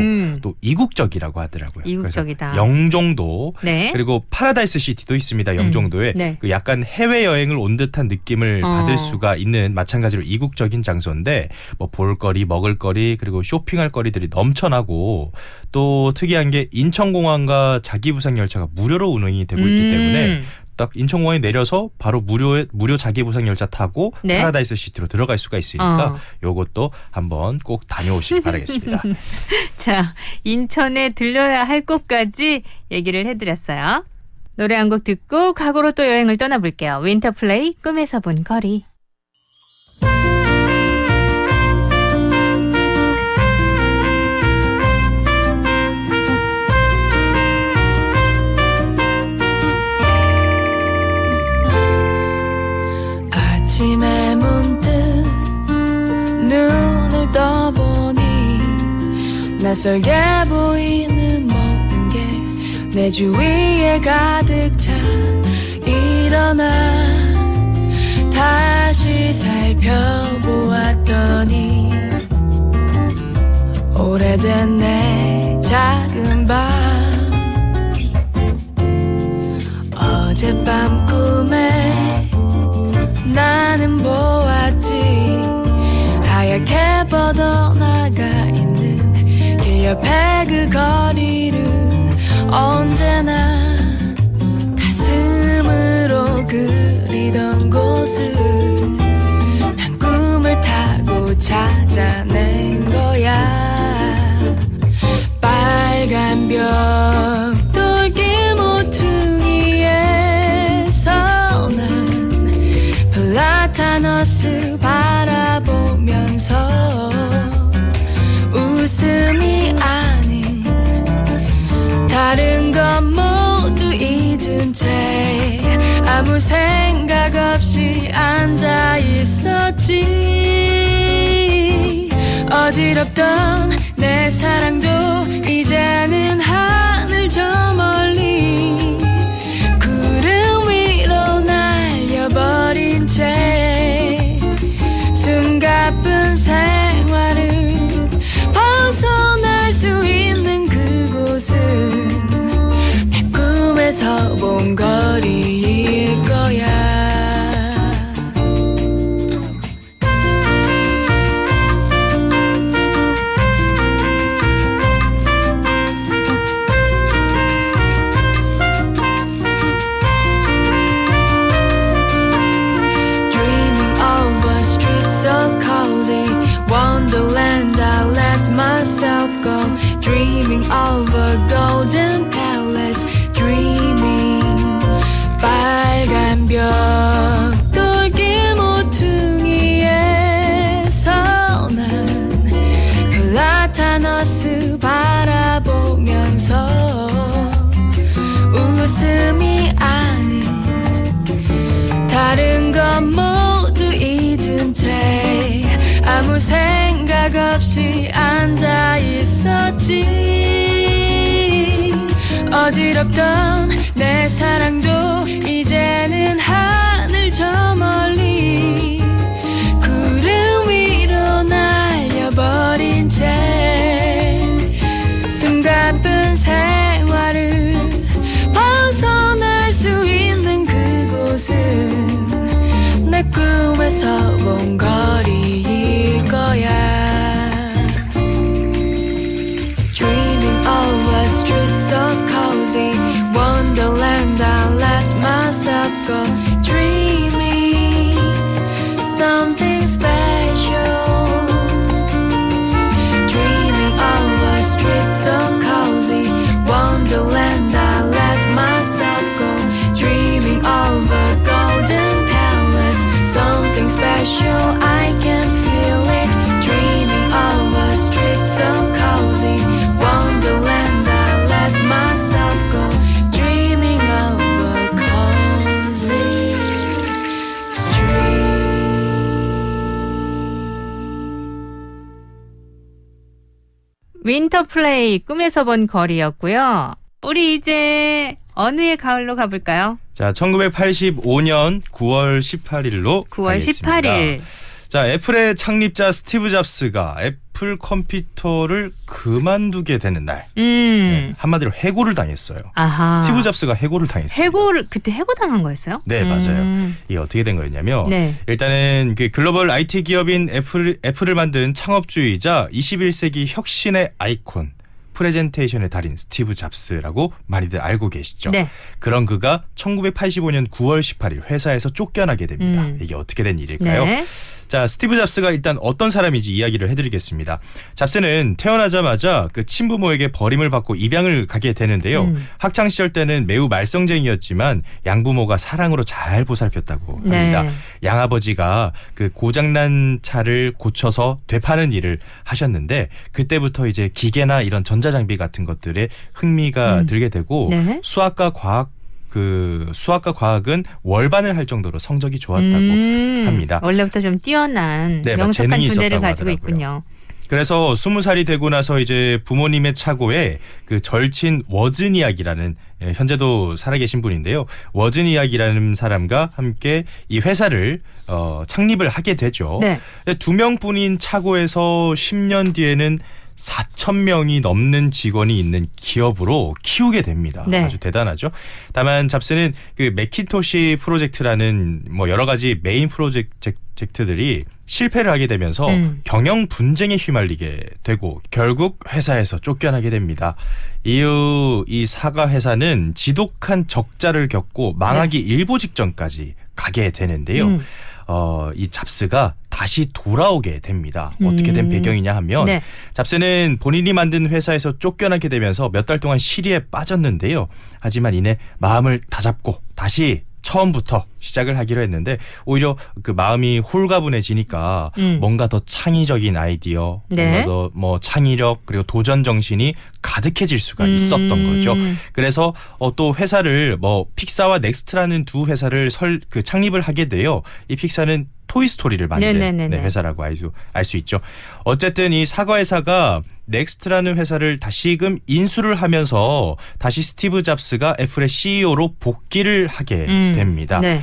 또 이국적이라고 하더라고요. 이국적이다. 그래서 영종도 그리고 파라다이스 시티도 있습니다. 영종도에 그 약간 해외 여행을 온 듯한 느낌을 받을 수가 있는 마찬가지로 이국적인 장소인데 뭐 볼거리, 먹을거리 그리고 쇼핑할 거리들이 넘쳐나고 또 특이한 게 인천공항과 자기부상 열차가 무료로 운행이 되고 있기 때문에 딱 인천공항에 내려서 바로 무료 자기부상 열차 타고 파라다이스 시티로 들어갈 수가 있으니까 요것도 한번 꼭 다녀오시기 바라겠습니다. 자, 인천에 들려야 할 곳까지 얘기를 해드렸어요. 노래 한 곡 듣고 과거로 또 여행을 떠나볼게요. 윈터플레이 꿈에서 본 거리. 아침에 문득 눈을 떠보니 낯설게 보이는 모든 게 내 주위에 가득 차 일어나 다시 살펴보았더니 오래된 내 작은 방 어젯밤 꿈에 나는 보았지 하얗게 뻗어나가 있는 길 옆에 그 거리를 언제나 가슴으로 그리던 곳을 난 꿈을 타고 찾아낸 거야 빨간 벽돌길 모퉁이에서 난 플라타너스 바라보면서 웃음이 아닌 다른 건 모두 잊은 채 아무 생각 없이 앉아 있었지 어지럽던 내 사랑도 이제는 하늘 저 멀리 먼 거리일 거야. Dreaming of a street so cozy, wonderland I let myself go. Dreaming of a golden palace, dreaming. 빨간 벽 돌길 모퉁이에서 난 플라타너스 바라보면서 웃음이 아닌 다른 건 모두 잊은 채 아무 생각 없이 앉아 있었지. 어지럽던 내 사랑도 이제는 하늘 저 멀리 구름 위로 날려버린 채 숨가쁜 생활을 벗어날 수 있는 그곳은 내 꿈에서 먼 거리일 거야. Dreaming of a street so cozy, wonderland I let myself go. Dreaming something special. Dreaming of a street so cozy, wonderland I let myself go. Dreaming of a golden palace, something special, I can feel it. Dreaming of a street so cozy, wonderland I let myself go. Dreaming of a cozy street. 윈터플레이 꿈에서 본 거리였고요. 우리 이제 어느 해 가을로 가볼까요? 자, 1985년 9월 18일로 9월 가겠습니다. 18일. 자, 애플의 창립자 스티브 잡스가 애플 컴퓨터를 그만두게 되는 날. 네, 한마디로 해고를 당했어요. 아하. 스티브 잡스가 해고를 당했어요. 해고를 그때 해고당한 거였어요? 네, 맞아요. 이게 어떻게 된 거였냐면 네. 일단은 그 글로벌 IT 기업인 애플을 만든 창업주의자 21세기 혁신의 아이콘 프레젠테이션의 달인 스티브 잡스라고 많이들 알고 계시죠. 네. 그런 그가 1985년 9월 18일 회사에서 쫓겨나게 됩니다. 이게 어떻게 된 일일까요? 네. 자, 스티브 잡스가 일단 어떤 사람인지 이야기를 해드리겠습니다. 잡스는 태어나자마자 그 친부모에게 버림을 받고 입양을 가게 되는데요. 학창 시절 때는 매우 말썽쟁이였지만 양부모가 사랑으로 잘 보살폈다고 합니다. 네. 양아버지가 그 고장난 차를 고쳐서 되파는 일을 하셨는데 그때부터 이제 기계나 이런 전자장비 같은 것들에 흥미가 들게 되고 네. 수학과 과학은 월반을 할 정도로 성적이 좋았다고 합니다. 원래부터 좀 뛰어난 네, 명석한 재능이 두뇌를 있었다고 가지고 하더라고요. 있군요. 그래서 20살이 되고 나서 이제 부모님의 차고에 그 절친 워즈니악이라는 현재도 살아계신 분인데요. 워즈니악이라는 사람과 함께 이 회사를 창립을 하게 되죠. 네. 두 명뿐인 차고에서 10년 뒤에는 4,000명이 넘는 직원이 있는 기업으로 키우게 됩니다. 네. 아주 대단하죠. 다만 잡스는 그 매킨토시 프로젝트라는 뭐 여러 가지 메인 프로젝트들이 실패를 하게 되면서 경영 분쟁에 휘말리게 되고 결국 회사에서 쫓겨나게 됩니다. 이후 이 사과 회사는 지독한 적자를 겪고 망하기 일보 직전까지 가게 되는데요. 이 잡스가 다시 돌아오게 됩니다. 어떻게 된 배경이냐 하면 네. 잡스는 본인이 만든 회사에서 쫓겨나게 되면서 몇 달 동안 시리에 빠졌는데요. 하지만 이내 마음을 다잡고 다시 처음부터 시작을 하기로 했는데 오히려 그 마음이 홀가분해지니까 뭔가 더 창의적인 아이디어, 네. 뭔가 더 뭐 창의력 그리고 도전 정신이 가득해질 수가 있었던 거죠. 그래서 또 회사를 뭐 픽사와 넥스트라는 두 회사를 창립을 하게 돼요. 이 픽사는 토이스토리를 만든 회사라고 알 수 있죠. 어쨌든 이 사과 회사가 넥스트라는 회사를 다시금 인수를 하면서 다시 스티브 잡스가 애플의 CEO로 복귀를 하게 됩니다. 네.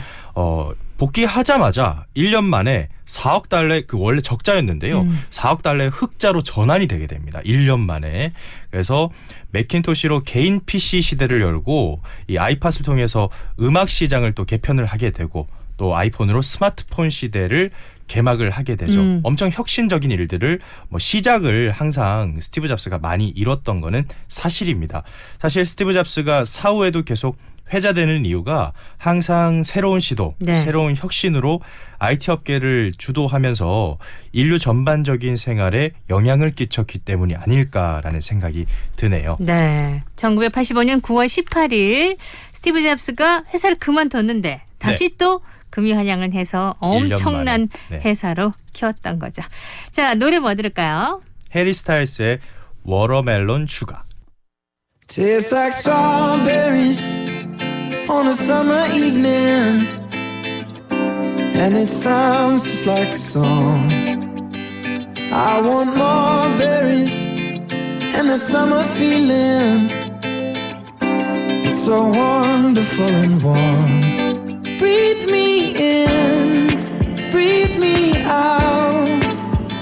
복귀하자마자 1년 만에 4억 달러의 그 원래 적자였는데요. 4억 달러의 흑자로 전환이 되게 됩니다. 1년 만에. 그래서 맥킨토시로 개인 PC 시대를 열고 이 아이팟을 통해서 음악 시장을 또 개편을 하게 되고 또 아이폰으로 스마트폰 시대를 개막을 하게 되죠. 엄청 혁신적인 일들을 시작을 항상 스티브 잡스가 많이 이뤘던 거는 사실입니다. 사실 스티브 잡스가 사후에도 계속 회자되는 이유가 항상 새로운 시도, 네. 새로운 혁신으로 IT 업계를 주도하면서 인류 전반적인 생활에 영향을 끼쳤기 때문이 아닐까라는 생각이 드네요. 네. 1985년 9월 18일 스티브 잡스가 회사를 그만뒀는데 다시 또 금이 환영을 해서 엄청난 회사로 키웠던 거죠. 자, 노래 뭐 들을까요? 해리 스타일스의 워터멜론 슈가. Tastes like strawberries on a summer evening, and it sounds just like a song. I want more berries and that summer feeling. It's so wonderful and warm. Breathe me in, breathe me out.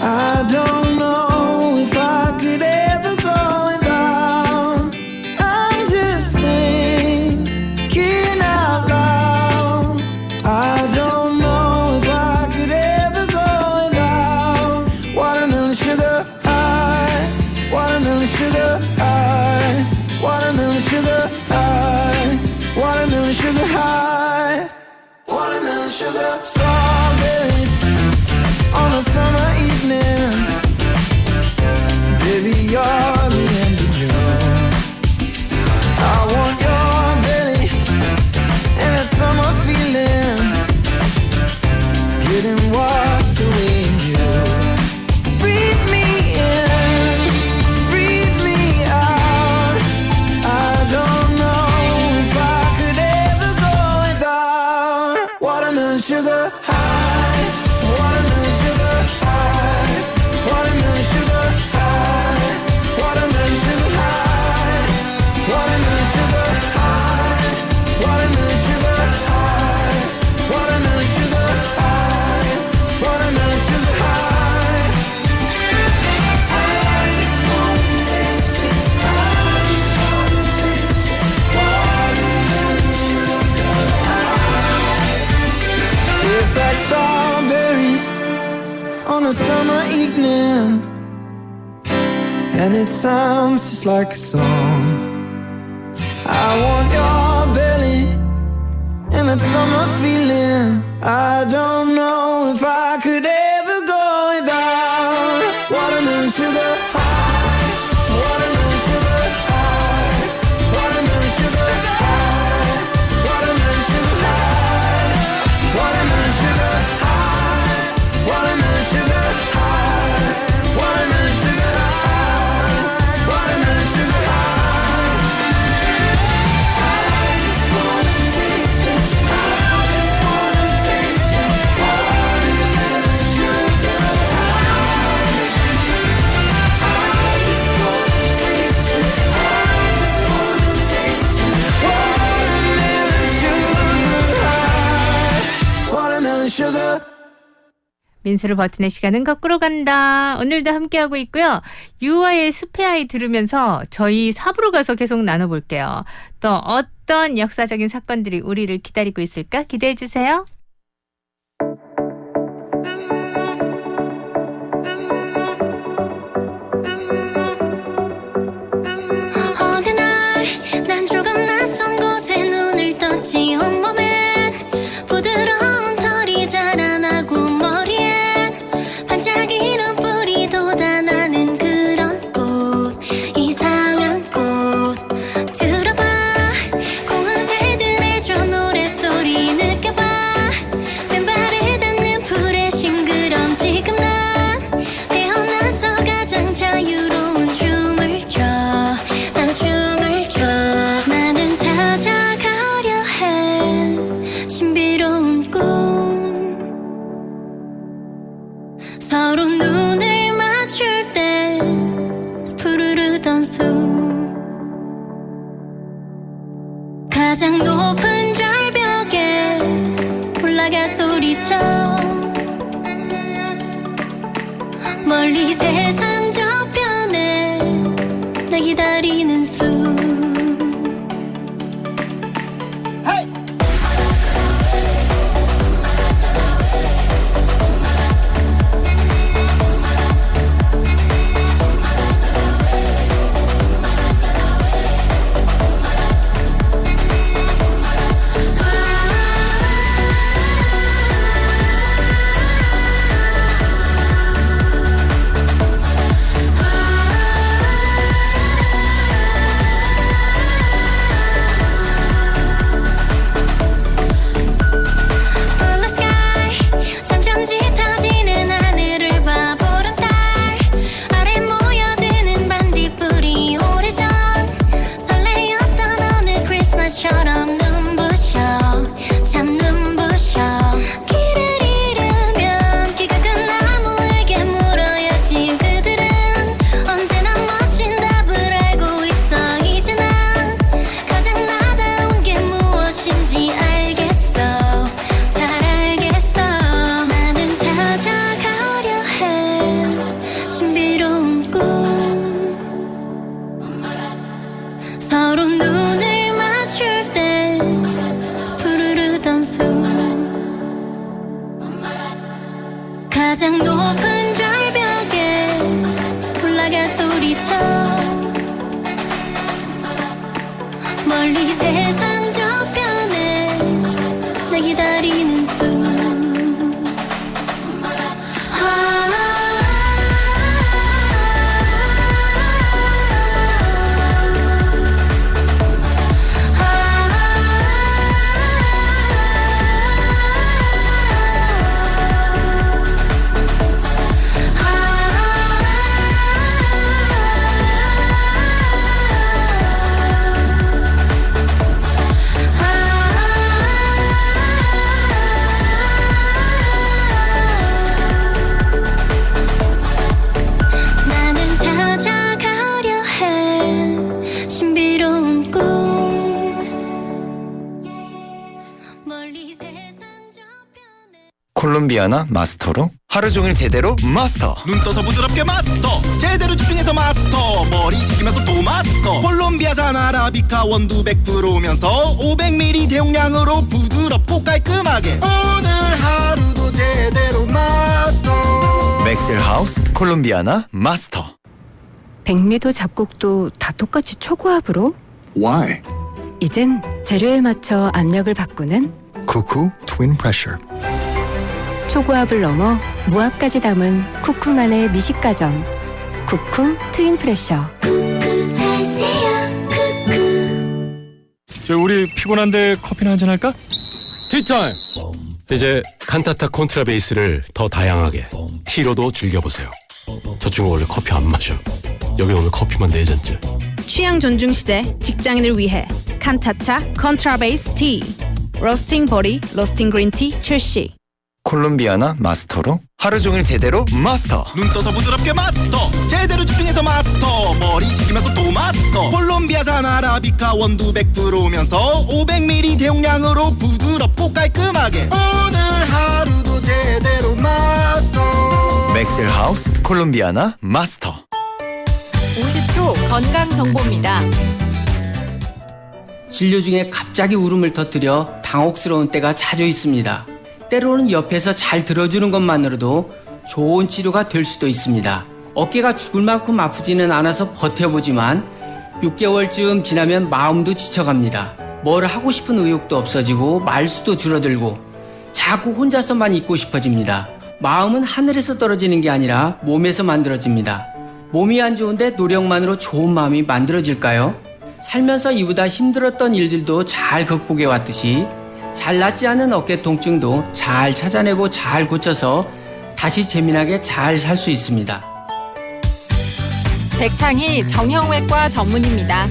I don't know if I could ever go without. I'm just thinking out loud. I don't know if I could ever go without watermelon sugar high, watermelon sugar high, watermelon sugar high, watermelon sugar high, watermelon sugar. Strawberries on a summer evening. Baby, you're the end of June. I want your belly and that summer feeling, getting washed away in you. Breathe me in, breathe me out. I don't know if I could ever go without watermelon sugar high, watermelon sugar high, watermelon sugar high, watermelon sugar high, watermelon sugar high, watermelon sugar high, watermelon sugar high, watermelon sugar high. I just wanna taste it, I just wanna taste it, watermelon sugar high. Tastes like strawberries on a summer evening, and it sounds just like a song. I want your belly and that summer feeling. I don't know if I could ever go without watermelon sugar high, watermelon sugar high, watermelon sugar high, watermelon sugar high, watermelon sugar high, watermelon sugar high, watermelon sugar high, watermelon sugar high. I just wanna taste it, I just wanna taste it, watermelon sugar high. I just wanna taste it, I just wanna taste it, watermelon sugar high, watermelon sugar. 민수를 버튼의 시간은 거꾸로 간다. 오늘도 함께하고 있고요. 유아의 숲의 아이 들으면서 저희 4부로 가서 계속 나눠볼게요. 또 어떤 역사적인 사건들이 우리를 기다리고 있을까 기대해 주세요. 어느 날 난 조금 낯선 곳에 눈을 떴지. 온몸엔 부드러운 털이 자라나고 머리엔 반짝이는 뿔이 돋아나는 그런 꽃, 이상한 꽃. 들어봐, 고운 새들의 저 노랫소리 느껴봐. 왼발에 닿는 풀의 싱그럼. 지금 난 태어나서 가장 자유로운 춤을 춰. 난 춤을 춰. 나는 찾아가려 해 신비로운 꿈. 서로 눈을 맞출 때 푸르르던 숲. 가장 높은 절벽에 올라가 소리 소리쳐 멀리 세상 저편에 날 기다리는 수 서로 눈을 맞출 때 푸르르던 수 가장 높은 절벽에 올라가 소리쳐 멀리 세상 저편에 날 기다리는 수 콜롬비아나 마스터로 하루 종일 제대로 마스터. 눈 떠서 부드럽게 마스터 제대로 집중해서 마스터 머리 식히면서 또 마스터 콜롬비아산 아라비카 원두 100%면서 500ml 대용량으로 부드럽고 깔끔하게 오늘 하루도 제대로 마스터 맥셀하우스 콜롬비아나 마스터. 백미도 잡곡도 다 똑같이 초고압으로? Why? 이젠 재료에 맞춰 압력을 바꾸는 쿠쿠 트윈 프레셔. 초고압을 넘어 무압까지 담은 쿠쿠만의 미식가전 쿠쿠 트윈 프레셔. 저 우리 피곤한데 커피나 한잔 할까? 티타임! 이제 칸타타 콘트라베이스를 더 다양하게 티로도 즐겨보세요. 저 친구 원래 커피 안 마셔. 여기 오늘 커피만 4잔째. 취향 존중 시대 직장인을 위해 칸타타 컨트라베이스 티 로스팅 버리 로스팅 그린티 출시. 콜롬비아나 마스터로 하루 종일 제대로 마스터. 눈 떠서 부드럽게 마스터 제대로 집중해서 마스터 머리 식히면서 또 마스터 콜롬비아산 아라비카 원두 100%면서 500ml 대용량으로 부드럽고 깔끔하게 오늘 하루도 제대로 마스터 맥셀하우스 콜롬비아나 마스터. 50초 건강 정보입니다. 진료 중에 갑자기 울음을 터뜨려 당혹스러운 때가 자주 있습니다. 때로는 옆에서 잘 들어주는 것만으로도 좋은 치료가 될 수도 있습니다. 어깨가 죽을 만큼 아프지는 않아서 버텨보지만 6개월쯤 지나면 마음도 지쳐갑니다. 뭘 하고 싶은 의욕도 없어지고 말수도 줄어들고 자꾸 혼자서만 있고 싶어집니다. 마음은 하늘에서 떨어지는 게 아니라 몸에서 만들어집니다. 몸이 안 좋은데 노력만으로 좋은 마음이 만들어질까요? 살면서 이보다 힘들었던 일들도 잘 극복해 왔듯이 잘 낫지 않은 어깨 통증도 잘 찾아내고 잘 고쳐서 다시 재미나게 잘 살 수 있습니다. 백창희 정형외과 전문입니다.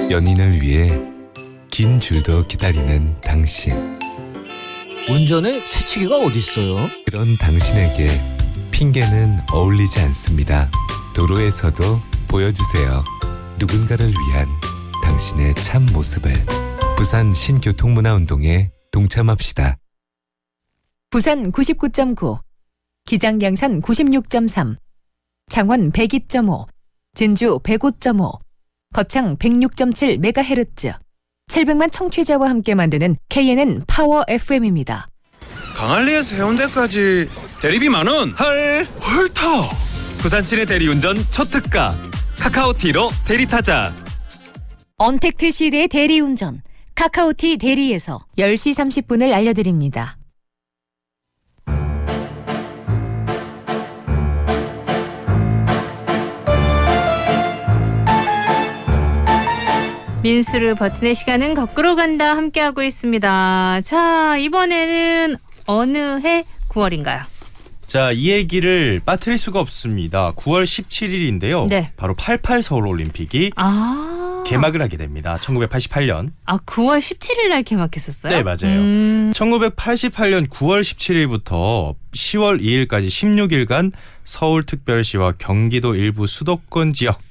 연인을 위해 긴 줄도 기다리는 당신. 운전에 새치기가 어딨어요? 그런 당신에게 핑계는 어울리지 않습니다. 도로에서도 보여주세요. 누군가를 위한 당신의 참 모습을. 부산 신교통문화운동에 동참합시다. 부산 99.9, 기장양산 96.3, 창원 102.5, 진주 105.5, 거창 106.7MHz, 700만 청취자와 함께 만드는 KNN 파워 FM입니다. 강한리에서 해운대까지 대리비 10,000원. 헐 헐터. 부산 시내 대리운전 초특가. 카카오티로 대리타자. 언택트 시대의 대리운전, 카카오티 대리에서 10시 30분을 알려드립니다. 민수르 버튼의 시간은 거꾸로 간다 함께하고 있습니다. 자, 이번에는 어느 해 9월인가요? 자, 이 얘기를 빠뜨릴 수가 없습니다. 9월 17일인데요. 네. 바로 88 서울올림픽이 개막을 하게 됩니다. 1988년. 9월 17일 날 개막했었어요? 네, 맞아요. 1988년 9월 17일부터 10월 2일까지 16일간 서울특별시와 경기도 일부 수도권 지역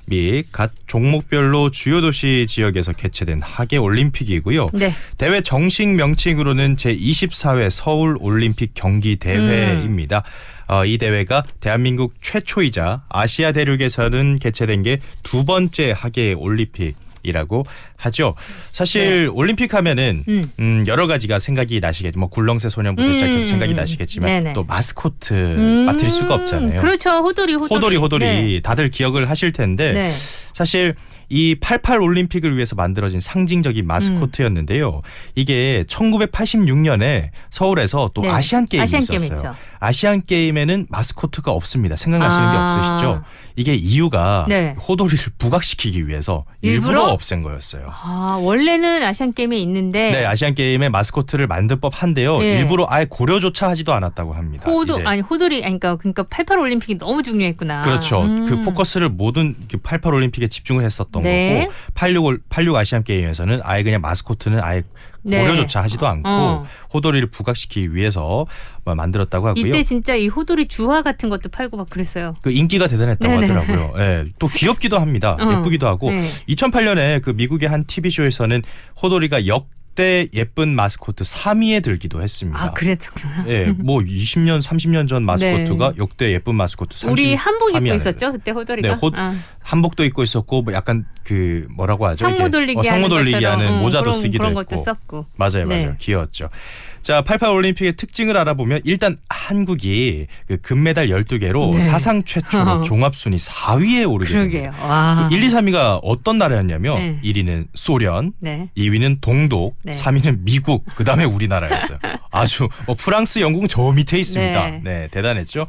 및 각 종목별로 주요 도시 지역에서 개최된 하계 올림픽이고요. 네. 대회 정식 명칭으로는 제24회 서울올림픽 경기대회입니다. 이 대회가 대한민국 최초이자 아시아 대륙에서는 개최된 게 두 번째 하계 올림픽이라고 하죠. 사실 네. 올림픽 하면은 여러 가지가 생각이 나시겠죠. 뭐 굴렁쇠 소년부터 시작해서 생각이 나시겠지만 네네. 또 마스코트 빠뜨릴 수가 없잖아요. 그렇죠. 호돌이. 네. 다들 기억을 하실 텐데 네. 사실 이 88 올림픽을 위해서 만들어진 상징적인 마스코트였는데요. 이게 1986년에 서울에서 또 네. 아시안 게임이 아시안 있었어요. 게임 있죠. 아시안 게임에는 마스코트가 없습니다. 생각나시는 게 없으시죠? 이게 이유가 네. 호돌이를 부각시키기 위해서 일부러 없앤 거였어요. 원래는 아시안 게임에 있는데 네, 아시안 게임에 마스코트를 만들 법한데요. 네. 일부러 아예 고려조차 하지도 않았다고 합니다. 호돌이 그러니까 88 올림픽이 너무 중요했구나. 그렇죠. 그 포커스를 모든 88 올림픽에 집중을 했었던 네. 거고 86 아시안 게임에서는 아예 그냥 마스코트는 아예 네. 고려조차 하지도 않고 호돌이를 부각시키기 위해서 만들었다고 하고요. 이때 진짜 이 호돌이 주화 같은 것도 팔고 막 그랬어요. 그 인기가 대단했다고 네네. 하더라고요. 네, 또 귀엽기도 합니다. 예쁘기도 하고 네. 2008년에 그 미국의 한 TV쇼에서는 호돌이가 역대 예쁜 마스코트 3위에 들기도 했습니다. 그랬구나. 네, 뭐 20년, 30년 전 마스코트가 네. 역대 예쁜 마스코트 30. 우리 한복 입고 3위 안에 있었죠 그때 호돌이가. 네, 한복도 입고 있었고 뭐 약간 그 뭐라고 하죠? 상모 돌리기 상모 돌리기 하는 모자도 그런 쓰기도 했고. 것도 썼고. 맞아요. 네. 귀여웠죠. 자, 88 올림픽의 특징을 알아보면 일단 한국이 그 금메달 12개로 네. 사상 최초로 종합순위 4위에 오르게 그러게요. 됩니다. 와. 1, 2, 3위가 어떤 나라였냐면 네. 1위는 소련, 네. 2위는 동독, 네. 3위는 미국, 그다음에 우리나라였어요. 아주 프랑스, 영국은 저 밑에 있습니다. 네. 네, 대단했죠.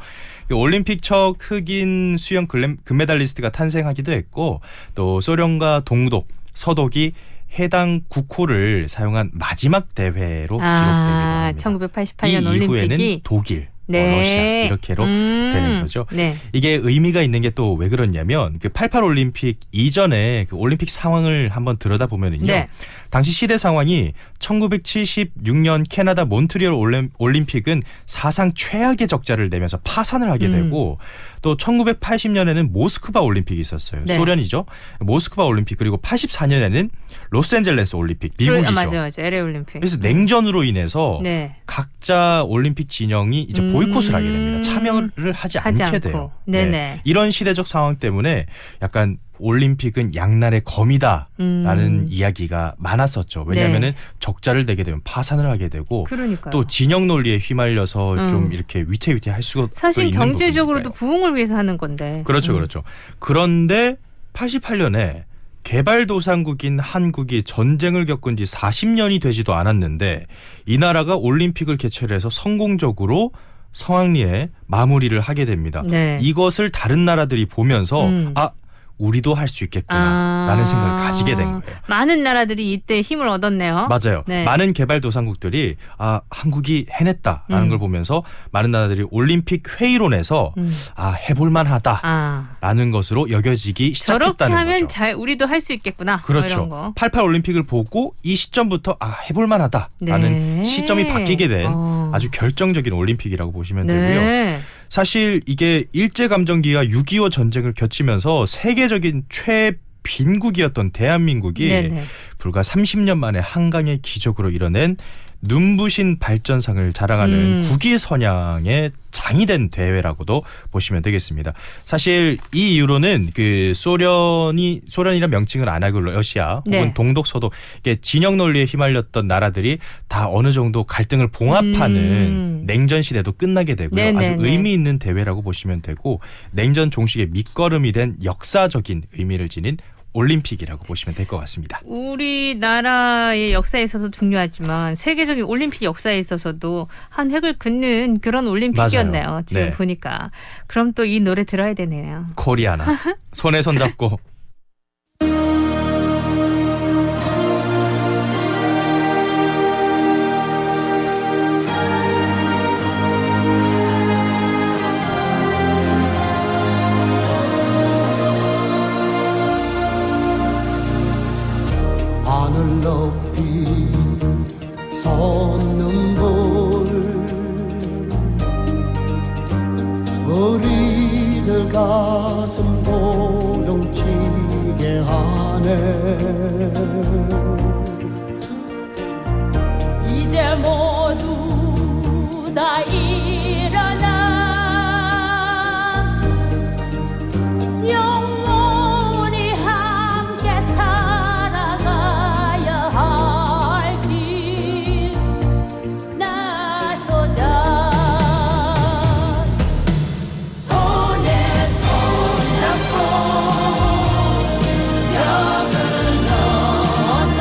올림픽 첫 흑인 수영 금메달리스트가 탄생하기도 했고 또 소련과 동독, 서독이 해당 국호를 사용한 마지막 대회로 기록되기도 합니다. 1988년 이 올림픽이 이후에는 독일, 네. 러시아 이렇게로 되는 거죠. 네. 이게 의미가 있는 게 또 왜 그러냐면 그 88 올림픽 이전에 그 올림픽 상황을 한번 들여다보면은요. 네. 당시 시대 상황이 1976년 캐나다 몬트리올 올림픽은 사상 최악의 적자를 내면서 파산을 하게 되고 또 1980년에는 모스크바 올림픽이 있었어요. 네. 소련이죠. 모스크바 올림픽 그리고 84년에는 로스앤젤레스 올림픽 미국이죠. 맞아요. LA 올림픽. 그래서 냉전으로 인해서 네. 각자 올림픽 진영이 이제 보이콧을 하게 됩니다. 참여를 하지 않게 않고. 돼요. 네네. 네. 이런 시대적 상황 때문에 약간 올림픽은 양날의 검이다라는 이야기가 많았었죠. 왜냐하면은 적자를 내게 되면 파산을 하게 되고 그러니까요. 또 진영 논리에 휘말려서 좀 이렇게 위태위태할 수가 사실 있는 경제적으로도 부분이니까요. 부흥을 위해서 하는 건데. 그렇죠, 그렇죠. 그런데 88년에 개발도상국인 한국이 전쟁을 겪은 지 40년이 되지도 않았는데 이 나라가 올림픽을 개최를 해서 성공적으로 성황리에 마무리를 하게 됩니다. 네. 이것을 다른 나라들이 보면서 우리도 할 수 있겠구나라는 생각을 가지게 된 거예요. 많은 나라들이 이때 힘을 얻었네요. 맞아요. 네. 많은 개발도상국들이 한국이 해냈다라는 걸 보면서 많은 나라들이 올림픽 회의론에서 해볼만하다라는 것으로 여겨지기 시작했다는 저렇게 하면 거죠. 우리도 할 수 있겠구나. 그렇죠. 이런 거. 88 올림픽을 보고 이 시점부터 해볼만하다라는 네. 시점이 바뀌게 된 아주 결정적인 올림픽이라고 보시면 되고요. 네. 사실 이게 일제감정기와 6.25 전쟁을 겹치면서 세계적인 최빈국이었던 대한민국이 네네. 불과 30년 만에 한강의 기적으로 이뤄낸 눈부신 발전상을 자랑하는 국위선양의 장이 된 대회라고도 보시면 되겠습니다. 사실 이 이후로는 그 소련이란 명칭을 안 하고 러시아 혹은 네. 동독 서독 이게 진영 논리에 휘말렸던 나라들이 다 어느 정도 갈등을 봉합하는 냉전 시대도 끝나게 되고요. 네네네. 아주 의미 있는 대회라고 보시면 되고 냉전 종식의 밑거름이 된 역사적인 의미를 지닌 올림픽이라고 보시면 될 것 같습니다. 우리나라의 역사에 있어서 중요하지만 세계적인 올림픽 역사에 있어서도 한 획을 긋는 그런 올림픽이었네요. 맞아요. 지금 네. 보니까. 그럼 또 이 노래 들어야 되네요. 코리아나 손에 손 잡고 하늘 높이 솟는 불 우리들 가슴 도동치게 하네 이제 모두 다 일어나 영원히 함께 살아가야 할 길 나서자 손에 손 잡고 벽을 넘어서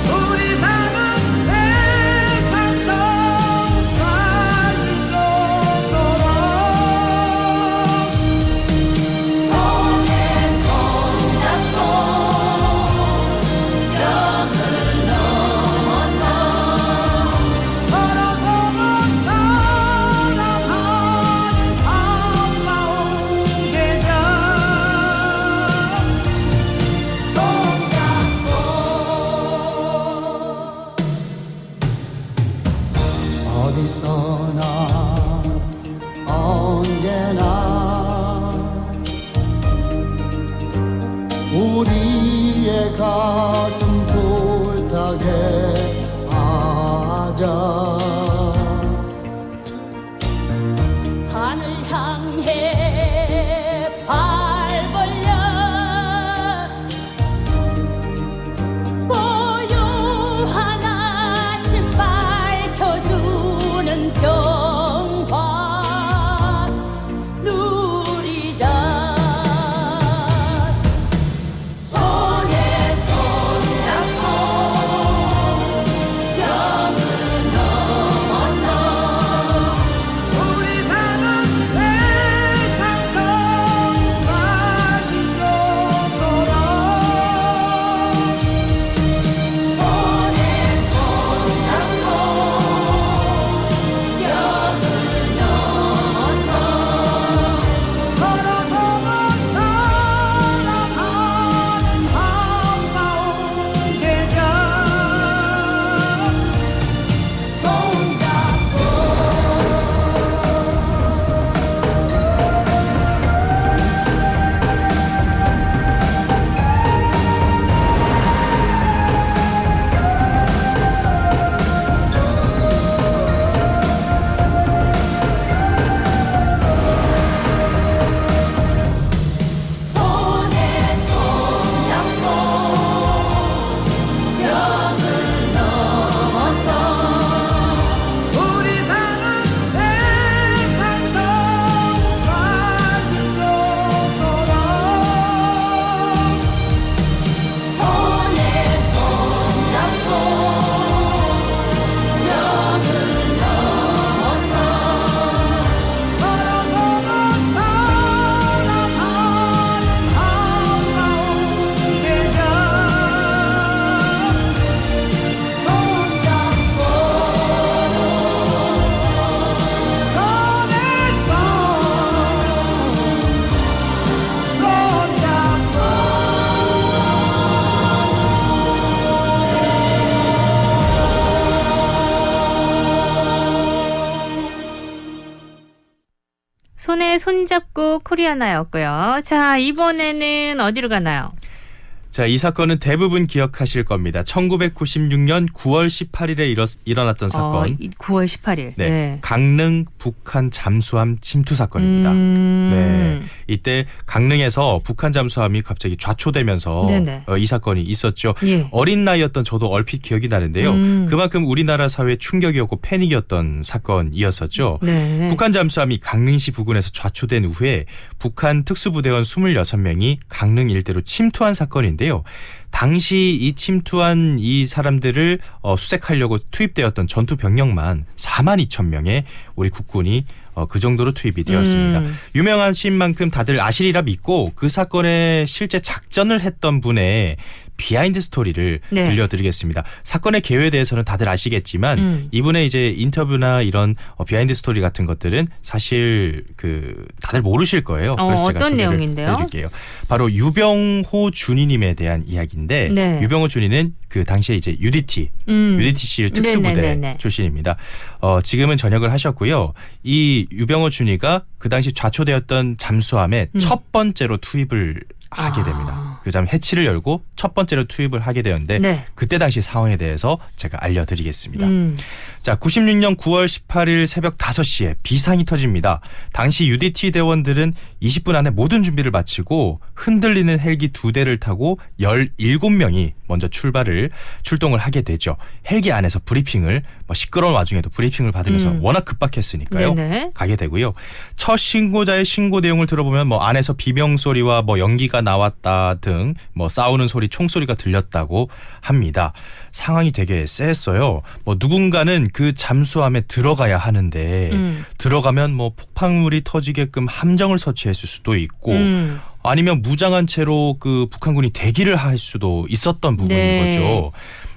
우리 삶은 세상 끝까지 쫓도록 손에 손 잡고 벽을 넘어서 서로서로 사랑하는 반가운 계절 손잡고 어디서나 언제나 우리의 가슴 불타게 하자 하늘 향해 발 벌려 고요한 아침 밝혀주는 평화 누리자 손에 손 잡고 벽을 넘어서 우리 사는 세상 끝까지 쫓도록 손에 손 잡고 벽을 넘어서 서로서로 사랑하는 반가운 계절 손잡고 손에 손 잡고 벽을 넘어서 우리 사는 세상 끝까지 쫓도록 손에 손 잡고 벽을 넘어서 서로서로 사랑하는 반가운 계절 손잡고 손에 손 잡고 코리아나였고요. 자, 이번에는 어디로 가나요? 자, 이 사건은 대부분 기억하실 겁니다. 1996년 9월 18일에 일어났던 사건. 9월 18일. 네. 네. 강릉 북한 잠수함 침투 사건입니다. 네. 이때 강릉에서 북한 잠수함이 갑자기 좌초되면서 이 사건이 있었죠. 예. 어린 나이였던 저도 얼핏 기억이 나는데요. 그만큼 우리나라 사회에 충격이었고 패닉이었던 사건이었었죠. 네. 북한 잠수함이 강릉시 부근에서 좌초된 후에 북한 특수부대원 26명이 강릉 일대로 침투한 사건인데요. 당시 이 침투한 이 사람들을 수색하려고 투입되었던 전투 병력만 42,000명의 우리 국군이 그 정도로 투입이 되었습니다. 유명하신 만큼 다들 아시리라 믿고 그 사건에 실제 작전을 했던 분의 비하인드 스토리를 네. 들려드리겠습니다. 사건의 개요에 대해서는 다들 아시겠지만 이분의 이제 인터뷰나 이런 비하인드 스토리 같은 것들은 사실 다들 모르실 거예요. 그래서 제가 어떤 소개를 내용인데요? 해드릴게요. 바로 유병호 준이님에 대한 이야기인데 네. 유병호 준이는 그 당시에 이제 UDT, UDT실 특수부대 네네네네. 출신입니다. 지금은 전역을 하셨고요. 이 유병호 준이가 그 당시 좌초되었던 잠수함에 첫 번째로 투입을 하게 됩니다. 그 다음 해치를 열고 첫 번째로 투입을 하게 되었는데 네. 그때 당시 상황에 대해서 제가 알려드리겠습니다. 자, 96년 9월 18일 새벽 5시에 비상이 터집니다. 당시 UDT 대원들은 20분 안에 모든 준비를 마치고 흔들리는 헬기 2대를 타고 17명이 먼저 출동을 하게 되죠. 헬기 안에서 브리핑을 시끄러운 와중에도 브리핑을 받으면서 워낙 급박했으니까요. 네네. 가게 되고요. 첫 신고자의 신고 내용을 들어보면 안에서 비명소리와 연기가 나왔다 등 싸우는 소리, 총소리가 들렸다고 합니다. 상황이 되게 쎄했어요. 누군가는 그 잠수함에 들어가야 하는데 들어가면 폭발물이 터지게끔 함정을 설치했을 수도 있고 아니면 무장한 채로 그 북한군이 대기를 할 수도 있었던 부분인 네. 거죠.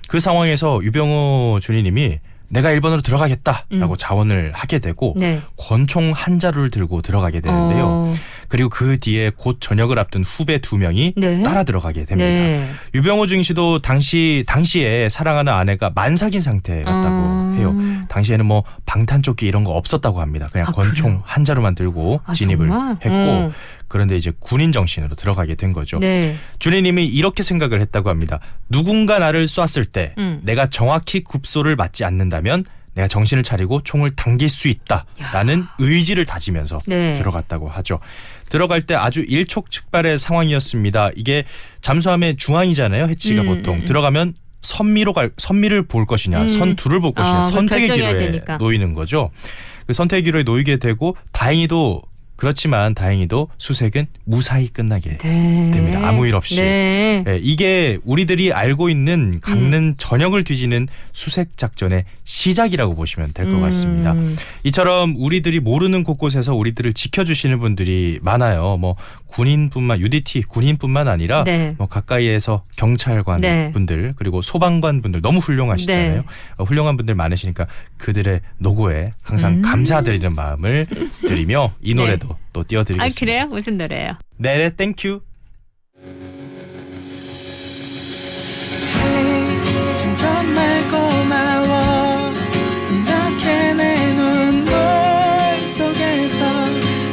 그 상황에서 유병호 준이님이 내가 1번으로 들어가겠다라고 자원을 하게 되고 네. 권총 한 자루를 들고 들어가게 되는데요. 그리고 그 뒤에 곧 전역을 앞둔 후배 2명이 네. 따라 들어가게 됩니다. 네. 유병호 준 씨도 당시에 사랑하는 아내가 만삭인 상태였다고 해요. 당시에는 방탄조끼 이런 거 없었다고 합니다. 그냥 권총 그래요? 한 자루만 들고 진입을 정말? 했고 그런데 이제 군인 정신으로 들어가게 된 거죠. 네. 준희님이 이렇게 생각을 했다고 합니다. 누군가 나를 쐈을 때 내가 정확히 굽소를 맞지 않는다면 내가 정신을 차리고 총을 당길 수 있다라는 의지를 다지면서 네. 들어갔다고 하죠. 들어갈 때 아주 일촉즉발의 상황이었습니다. 이게 잠수함의 중앙이잖아요. 해치가 보통 들어가면 선미를 볼 것이냐, 선두를 볼 것이냐 선택의 결정해야 기로에 되니까. 놓이는 거죠. 그 선택의 기로에 놓이게 되고 다행히도 수색은 무사히 끝나게 됩니다. 아무 일 없이. 네. 네, 이게 우리들이 알고 있는 강릉 전역을 뒤지는 수색 작전의 시작이라고 보시면 될 것 같습니다. 이처럼 우리들이 모르는 곳곳에서 우리들을 지켜주시는 분들이 많아요. UDT 군인뿐만 아니라 네. 가까이에서 경찰관 네. 분들 그리고 소방관 분들 너무 훌륭하시잖아요. 네. 훌륭한 분들 많으시니까 그들의 노고에 항상 감사드리는 마음을 드리며 이 노래도 또 띄워드리겠습니다. 그래요? 무슨 노래예요? 네, 땡큐. 정말 고마워 이렇게 내 눈물 속에서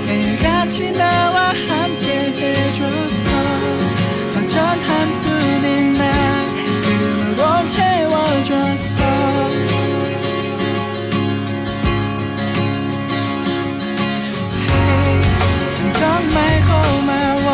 매일같이 나와 함께 해줘서 완전 한뿐인 날 이름으로 채워줬어 정말 고마워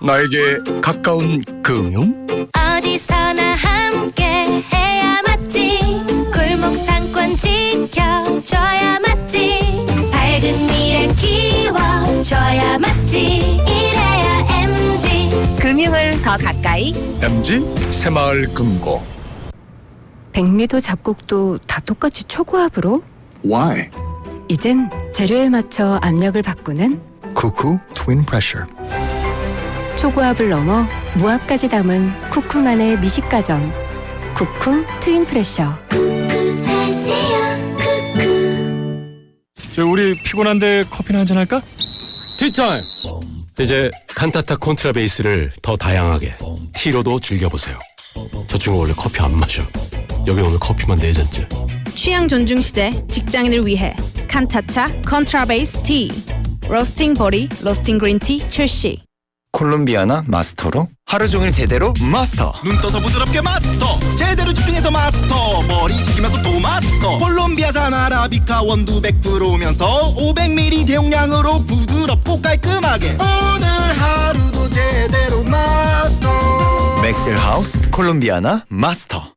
나에게 가까운 금융? 어디서나 함께 해야 맞지. 골목 상권 지켜줘야 맞지. 밝은 미래 키워줘야 맞지. 이래야 MG. 금융을 더 가까이. MG 새마을 금고. 백미도 잡곡도 다 똑같이 초고압으로? Why? 이젠 재료에 맞춰 압력을 바꾸는 쿠쿠 트윈 프레셔. 초고압을 넘어 무압까지 담은 쿠쿠만의 미식가전. 쿠쿠 트윈 프레셔. 저 우리 피곤한데 커피나 한잔 할까? 티타임! 이제 칸타타 콘트라베이스를 더 다양하게 티로도 즐겨보세요. 저 친구 원래 커피 안 마셔. 여기 오늘 커피만 4잔째. 취향 존중 시대 직장인을 위해 칸타타 컨트라베이스 티 로스팅 버리 로스팅 그린티 출시. 콜롬비아나 마스터로 하루 종일 제대로 마스터. 눈 떠서 부드럽게 마스터. 제대로 집중해서 마스터. 머리 식히면서 또 마스터. 콜롬비아산 아라비카 원두 100%면서 500ml 대용량으로 부드럽고 깔끔하게. 오늘 하루도 제대로 마스터. 맥셀하우스 콜롬비아나 마스터.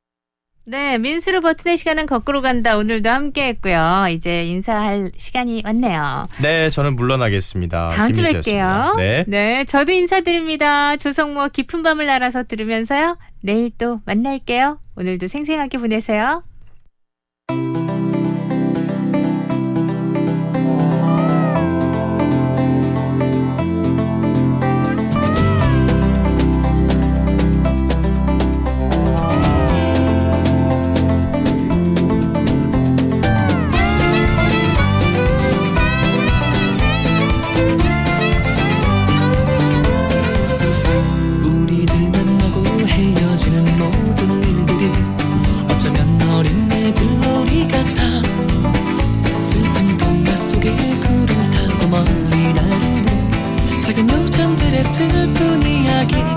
네, 민수르 버튼의 시간은 거꾸로 간다. 오늘도 함께 했고요. 이제 인사할 시간이 왔네요. 네, 저는 물러나겠습니다. 다음 주에 김민수였습니다. 뵐게요. 네. 네, 저도 인사드립니다. 조성모 깊은 밤을 날아서 들으면서요. 내일 또 만날게요. 오늘도 생생하게 보내세요. 슬픈 이야기처럼.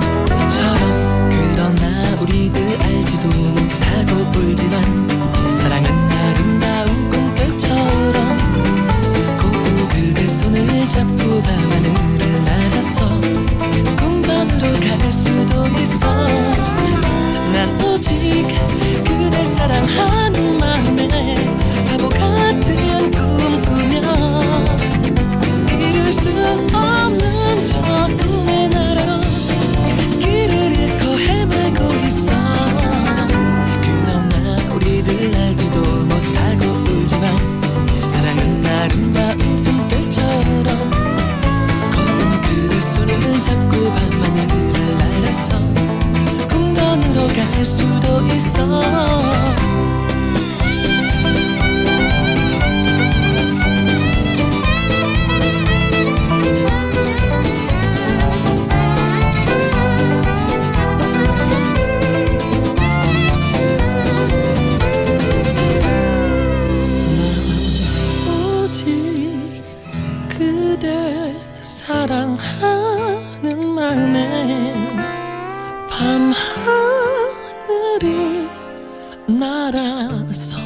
그러나 우리들 알지도 못하고 울지만 사랑은 아름다운 꿈결처럼. 고운 그대 손을 잡고 밤하늘을 날아서 궁전으로 갈 수도 있어. 난 오직 그댈 사랑하는 마음에 바보 같은 꿈 꾸며 이룰 수 없는 저 꿈의 나라로 길을 잃고 헤매고 있어. 그러나 우리들 알지도 못하고 울지만 사랑은 아름다운 꿈결처럼. 거운 그대 손을 잡고 밤하늘을 날아서 궁전으로 갈 수도 있어. 사랑하는 마음에 밤하늘을 날아서